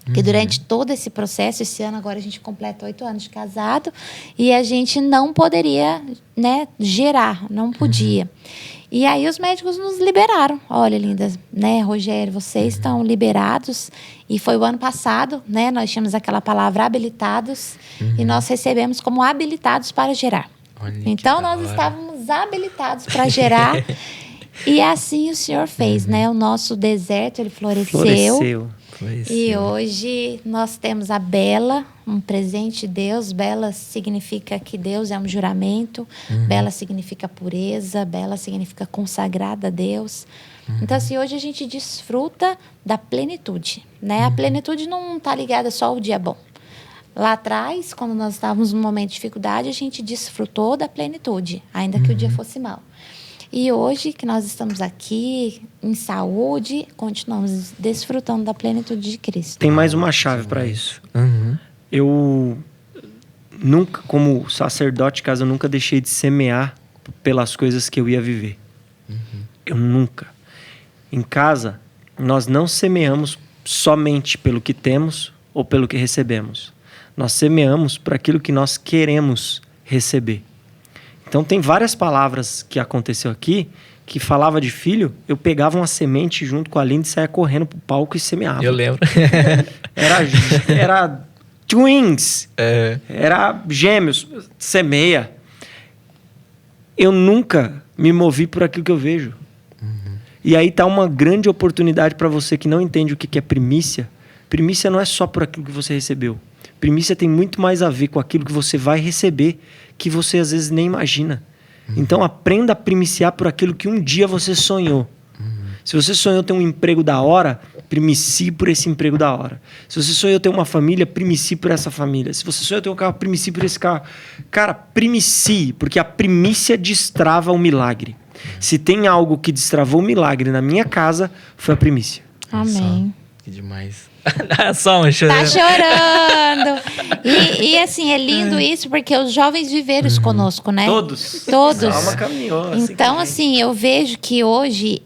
Porque durante todo esse processo, esse ano agora a gente completa 8 anos de casado, e a gente não poderia, né, gerar, não podia. E aí os médicos nos liberaram. Olha, lindas, né, Rogério, vocês estão liberados. E foi o ano passado, né, nós tínhamos aquela palavra habilitados, e nós recebemos como habilitados para gerar. Olha, então nós estávamos habilitados para gerar. E assim o Senhor fez, né? O nosso deserto, ele floresceu. E hoje nós temos a Bela, um presente de Deus. Bela significa que Deus é um juramento. Bela significa pureza. Bela significa consagrada a Deus. Então, assim, hoje a gente desfruta da plenitude, né? A plenitude não está ligada só ao dia bom. Lá atrás, quando nós estávamos num momento de dificuldade, a gente desfrutou da plenitude, ainda que o dia fosse mau. E hoje que nós estamos aqui em saúde, continuamos desfrutando da plenitude de Cristo. Tem mais uma chave para isso. Eu nunca, como sacerdote de casa, eu nunca deixei de semear pelas coisas que eu ia viver. Eu nunca. Em casa, nós não semeamos somente pelo que temos ou pelo que recebemos. Nós semeamos para aquilo que nós queremos receber. Então, tem várias palavras que aconteceu aqui, que falava de filho, eu pegava uma semente junto com a Linda e saia correndo pro palco e semeava. Eu lembro. Era twins, era gêmeos, semeia. Eu nunca me movi por aquilo que eu vejo. E aí tá uma grande oportunidade para você que não entende o que é primícia. Primícia não é só por aquilo que você recebeu. Primícia tem muito mais a ver com aquilo que você vai receber, que você às vezes nem imagina. Então aprenda a primiciar por aquilo que um dia você sonhou. Se você sonhou ter um emprego da hora, primicie por esse emprego da hora. Se você sonhou ter uma família, primicie por essa família. Se você sonhou ter um carro, primicie por esse carro. Cara, primicie, porque a primícia destrava o milagre. Se tem algo que destravou o milagre na minha casa, foi a primícia. Amém. Que demais. Só uma chorando. Tá chorando. E assim, é lindo isso, porque os jovens viveram isso conosco, né? Todos. Todos. A alma caminhou. Então, assim, eu vejo que hoje,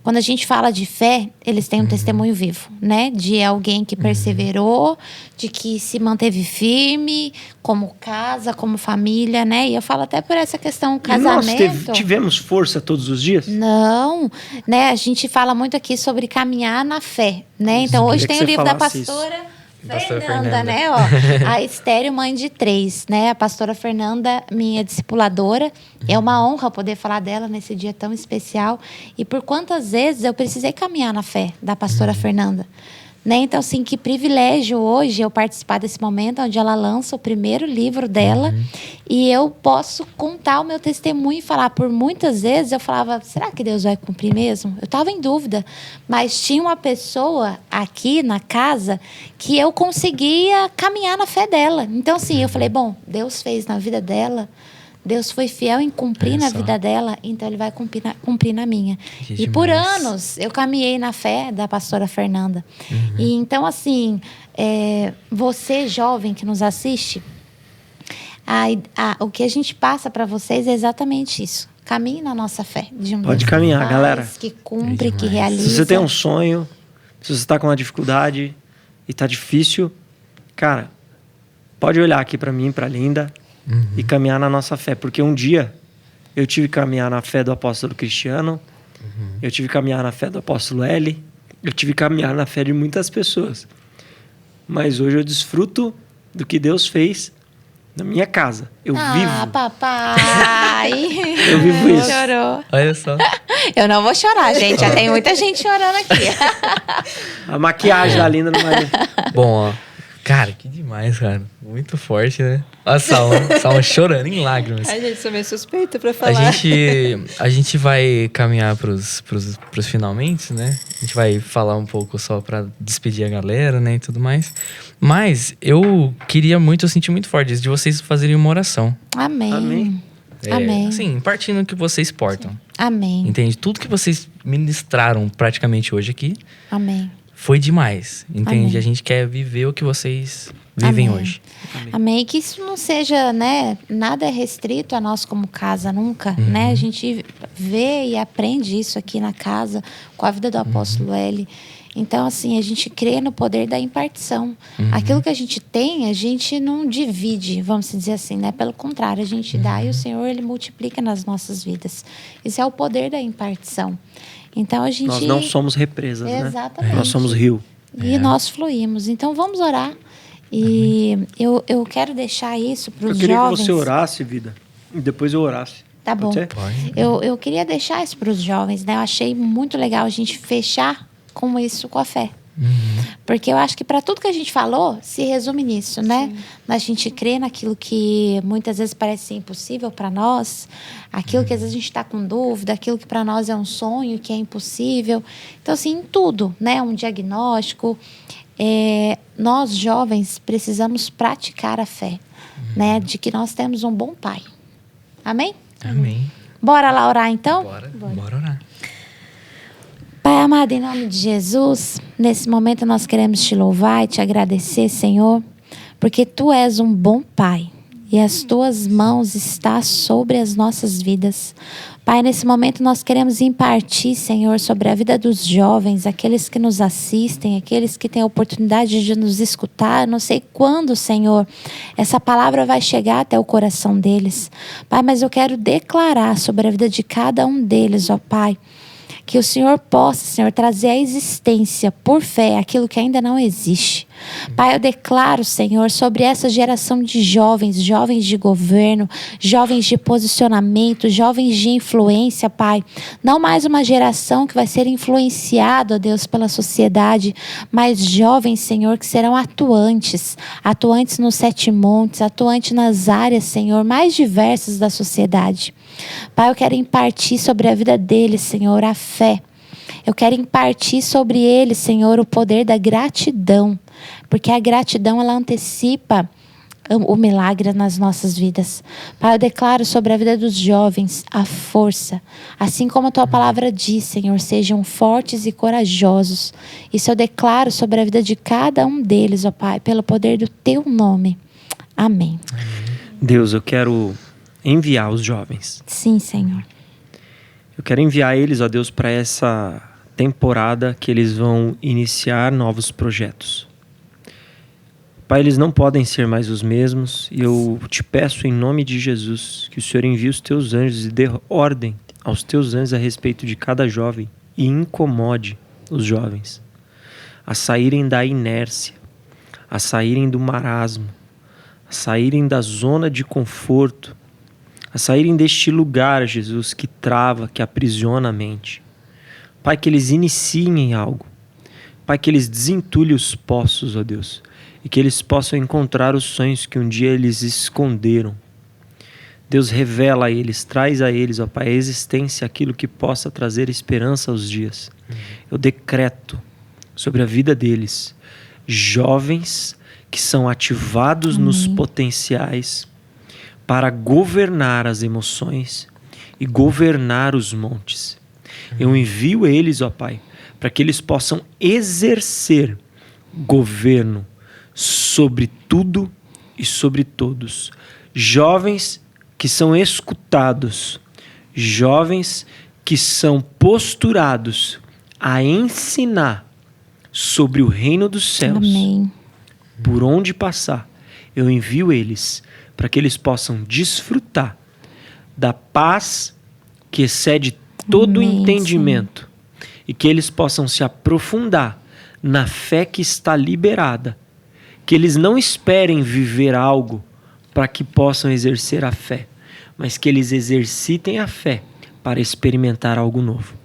quando a gente fala de fé, eles têm um testemunho vivo, né? De alguém que perseverou, de que se manteve firme, como casa, como família, né? E eu falo até por essa questão casamento. Nós tivemos força todos os dias? Não, né? A gente fala muito aqui sobre caminhar na fé, né? Então, hoje tem o livro da pastora Fernanda, né? Ó, a Estéreo, mãe de 3, né? A pastora Fernanda, minha discipuladora. É uma honra poder falar dela nesse dia tão especial. E por quantas vezes eu precisei caminhar na fé da pastora Fernanda. Né? Então, assim, que privilégio hoje eu participar desse momento onde ela lança o primeiro livro dela e eu posso contar o meu testemunho e falar. Por muitas vezes eu falava, será que Deus vai cumprir mesmo? Eu estava em dúvida, mas tinha uma pessoa aqui na casa que eu conseguia caminhar na fé dela. Então, assim, eu falei, bom, Deus fez na vida dela, Deus foi fiel em cumprir Olha na só. vida dela, então Ele vai cumprir na minha. Que E por demais. anos eu caminhei na fé da pastora Fernanda. E então, assim, você jovem que nos assiste, o que a gente passa para vocês é exatamente isso. Caminhe na nossa fé. De um Pode Deus caminhar, que faz, galera. que cumpre, É que demais. realiza. Se você tem um sonho, se você está com uma dificuldade e está difícil, cara, pode olhar aqui para mim, para Linda, e caminhar na nossa fé. Porque um dia eu tive que caminhar na fé do apóstolo Cristiano, eu tive que caminhar na fé do apóstolo L, eu tive que caminhar na fé de muitas pessoas. Mas hoje eu desfruto do que Deus fez na minha casa. Eu vivo. Papai! Eu vivo isso. Chorou. Olha só. Eu não vou chorar, gente. Já tem muita gente chorando aqui. A maquiagem da Linda não vai... Bom, ó. Cara, que demais, cara. Muito forte, né? Olha Salma chorando em lágrimas. Ai, gente, sou meio suspeita pra A falar. gente vai caminhar pros finalmente, né? A gente vai falar um pouco só pra despedir a galera, né? E tudo mais. Mas eu queria muito, eu senti muito forte isso, de vocês fazerem uma oração. Amém. Amém. Amém. Assim, partindo do que vocês portam. Amém. Entende? Tudo que vocês ministraram praticamente hoje aqui Amém. foi demais. Entende? Amém. A gente quer viver o que vocês vivem Amém. hoje. Amém. Que isso não seja, né? Nada é restrito a nós como casa nunca, né? A gente vê e aprende isso aqui na casa com a vida do apóstolo L. Então, assim, a gente crê no poder da impartição. Aquilo que a gente tem, a gente não divide, vamos dizer assim, né? Pelo contrário, a gente dá e o Senhor, Ele multiplica nas nossas vidas. Isso é o poder da impartição. Então, a gente... Nós não somos represas, né? Exatamente. Nós somos rio. E nós fluímos. Então, vamos orar. E eu quero deixar isso para Eu os queria jovens. que você orasse, vida, e depois eu orasse. Tá Pode bom. ser? Pode. Eu queria deixar isso para os jovens, né? Eu achei muito legal a gente fechar com isso, com a fé. Porque eu acho que para tudo que a gente falou, se resume nisso, né? A gente crê naquilo que muitas vezes parece ser impossível para nós, aquilo que às vezes a gente está com dúvida, aquilo que para nós é um sonho, que é impossível. Então, assim, em tudo, né? Um diagnóstico. Nós, jovens, precisamos praticar a fé, né? De que nós temos um bom pai. Amém? Amém. Bora lá orar, então? Bora orar. Pai amado, em nome de Jesus, nesse momento nós queremos te louvar e te agradecer, Senhor, porque Tu és um bom Pai e as Tuas mãos estão sobre as nossas vidas. Pai, nesse momento nós queremos impartir, Senhor, sobre a vida dos jovens, aqueles que nos assistem, aqueles que têm a oportunidade de nos escutar. Eu não sei quando, Senhor, essa palavra vai chegar até o coração deles. Pai, mas eu quero declarar sobre a vida de cada um deles, ó Pai, que o Senhor possa, Senhor, trazer à existência, por fé, aquilo que ainda não existe. Pai, eu declaro, Senhor, sobre essa geração de jovens de governo, jovens de posicionamento, jovens de influência, Pai. Não mais uma geração que vai ser influenciada, ó Deus, pela sociedade, mas jovens, Senhor, que serão atuantes nos 7 montes, atuantes nas áreas, Senhor, mais diversas da sociedade. Pai, eu quero impartir sobre a vida deles, Senhor, a fé. Eu quero impartir sobre eles, Senhor, o poder da gratidão. Porque a gratidão, ela antecipa o milagre nas nossas vidas. Pai, eu declaro sobre a vida dos jovens a força. Assim como a Tua palavra diz, Senhor, sejam fortes e corajosos. Isso eu declaro sobre a vida de cada um deles, ó Pai, pelo poder do Teu nome. Amém. Deus, eu quero enviar os jovens. Sim, Senhor. Eu quero enviar eles, ó Deus, para essa temporada que eles vão iniciar novos projetos. Pai, eles não podem ser mais os mesmos e eu te peço em nome de Jesus que o Senhor envie os teus anjos e dê ordem aos teus anjos a respeito de cada jovem e incomode os jovens a saírem da inércia, a saírem do marasmo, a saírem da zona de conforto, a saírem deste lugar, Jesus, que trava, que aprisiona a mente. Pai, que eles iniciem algo. Pai, que eles desentulhem os poços, ó Deus, e que eles possam encontrar os sonhos que um dia eles esconderam. Deus, revela a eles, traz a eles, ó Pai, a existência, aquilo que possa trazer esperança aos dias. Eu decreto sobre a vida deles, jovens que são ativados nos potenciais. para governar as emoções e governar os montes. Eu envio eles, ó Pai, para que eles possam exercer governo sobre tudo e sobre todos. Jovens que são escutados, jovens que são posturados a ensinar sobre o reino dos céus. Amém. Por onde passar, eu envio eles para que eles possam desfrutar da paz que excede todo Amém, entendimento e que eles possam se aprofundar na fé que está liberada, que eles não esperem viver algo para que possam exercer a fé, mas que eles exercitem a fé para experimentar algo novo.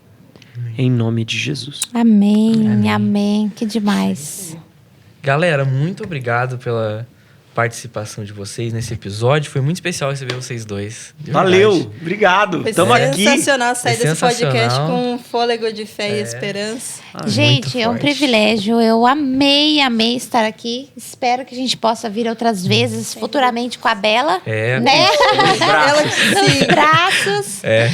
Em nome de Jesus. Amém, amém. Que demais. Galera, muito obrigado pela participação de vocês nesse episódio. Foi muito especial receber vocês dois. de Valeu, verdade. obrigado. Foi Estamos aqui. sensacional sair Foi desse podcast sensacional. com um fôlego de fé e esperança. Gente, é um forte. privilégio. Eu amei estar aqui. Espero que a gente possa vir outras vezes, futuramente com a Bela. É. Né? Ela, Nos braços. É.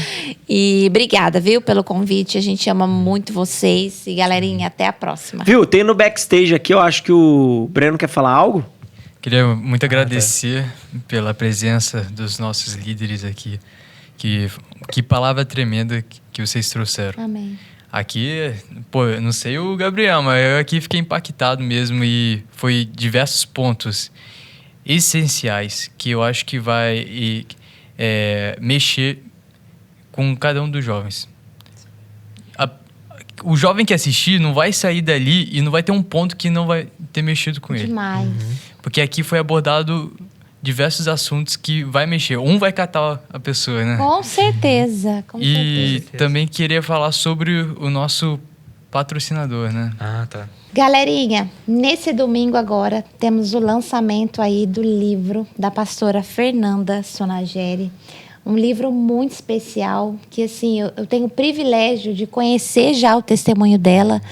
E obrigada, viu, pelo convite. A gente ama muito vocês. E galerinha, até a próxima. Viu, tem no backstage aqui, eu acho que o Breno quer falar algo. Queria muito agradecer pela presença dos nossos líderes aqui. Que palavra tremenda que vocês trouxeram. Amém. Aqui, pô, eu não sei o Gabriel, mas eu aqui fiquei impactado mesmo e foi diversos pontos essenciais que eu acho que vai mexer com cada um dos jovens. O jovem que assistir não vai sair dali e não vai ter um ponto que não vai ter mexido com ele. Demais. Porque aqui foi abordado diversos assuntos que vai mexer. Um vai catar a pessoa, né? Com certeza. Com E certeza. também queria falar sobre o nosso patrocinador, né? Ah, tá. Galerinha, nesse domingo agora temos o lançamento aí do livro da pastora Fernanda Sonageri. Um livro muito especial, que assim, eu tenho o privilégio de conhecer já o testemunho dela.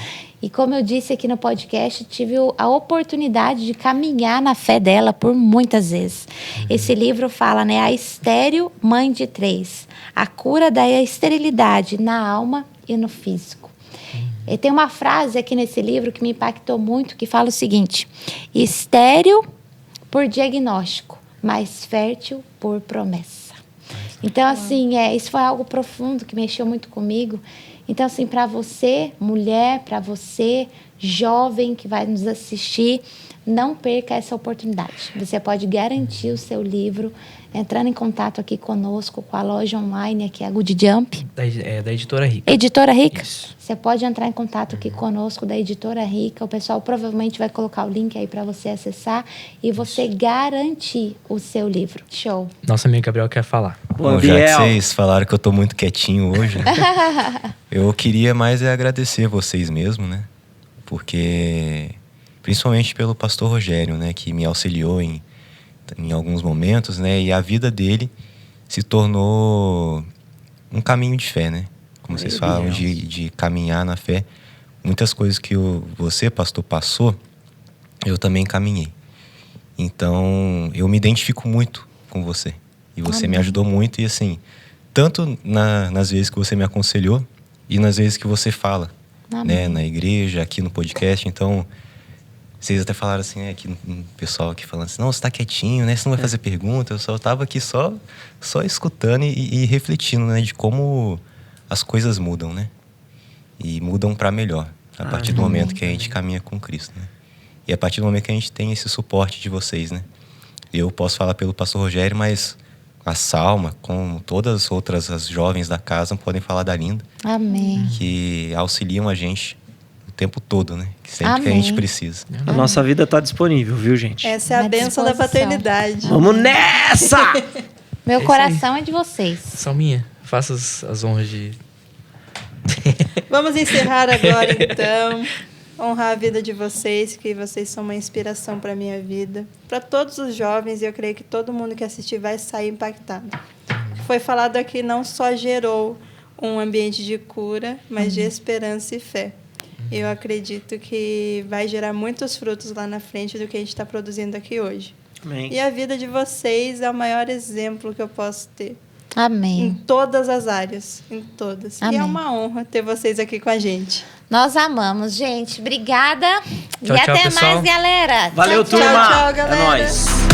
E como eu disse aqui no podcast, tive a oportunidade de caminhar na fé dela por muitas vezes. Esse livro fala, né, a estéril mãe de 3, a cura da esterilidade na alma e no físico. E tem uma frase aqui nesse livro que me impactou muito, que fala o seguinte: estéril por diagnóstico, mas fértil por promessa. Então, assim, isso foi algo profundo que mexeu muito comigo. Então, assim, para você, mulher, para você, jovem que vai nos assistir, não perca essa oportunidade. Você pode garantir o seu livro entrando em contato aqui conosco, com a loja online, aqui a Good Jump. Da Editora Rica. Editora Rica? Isso. Você pode entrar em contato aqui conosco da Editora Rica. O pessoal provavelmente vai colocar o link aí para você acessar e você garantir o seu livro. Show. Nosso amigo Gabriel quer falar. Bom, já que vocês falaram que eu tô muito quietinho hoje, né? Eu queria mais agradecer vocês mesmo, né? Porque, principalmente pelo pastor Rogério, né? Que me auxiliou em alguns momentos, né? E a vida dele se tornou um caminho de fé, né? Como vocês falam, de caminhar na fé. Muitas coisas que você, pastor, passou, eu também caminhei. Então, eu me identifico muito com você. E você me ajudou muito. E assim, tanto nas vezes que você me aconselhou e nas vezes que você fala, né? Na igreja, aqui no podcast. Então, vocês até falaram assim, né? Aqui no pessoal aqui falando assim, não, você tá quietinho, né? Você não vai fazer pergunta. Eu só tava aqui só escutando e refletindo, né? De como as coisas mudam, né? E mudam para melhor. A partir do momento que a gente caminha com Cristo, né? E a partir do momento que a gente tem esse suporte de vocês, né? Eu posso falar pelo pastor Rogério, mas a Salma, como todas as outras as jovens da casa, podem falar da Linda. Amém. Que auxiliam a gente o tempo todo, né? Sempre que a gente precisa. A nossa vida tá disponível, viu, gente? Essa é a À bênção da disposição. paternidade. Vamos nessa! Meu coração é de vocês. Salminha, faça as honras de... Vamos encerrar agora, então. Honrar a vida de vocês, que vocês são uma inspiração para a minha vida. Para todos os jovens, e eu creio que todo mundo que assistir vai sair impactado. O que foi falado aqui não só gerou um ambiente de cura, mas de esperança e fé. Eu acredito que vai gerar muitos frutos lá na frente do que a gente está produzindo aqui hoje. Amém. E a vida de vocês é o maior exemplo que eu posso ter. Em Amém. todas as áreas, em todas. E Amém. é uma honra ter vocês aqui com a gente. Nós amamos, gente. Obrigada. Tchau, e tchau, até pessoal. mais, galera. Valeu, Tchau, turma. tchau, É galera. nóis.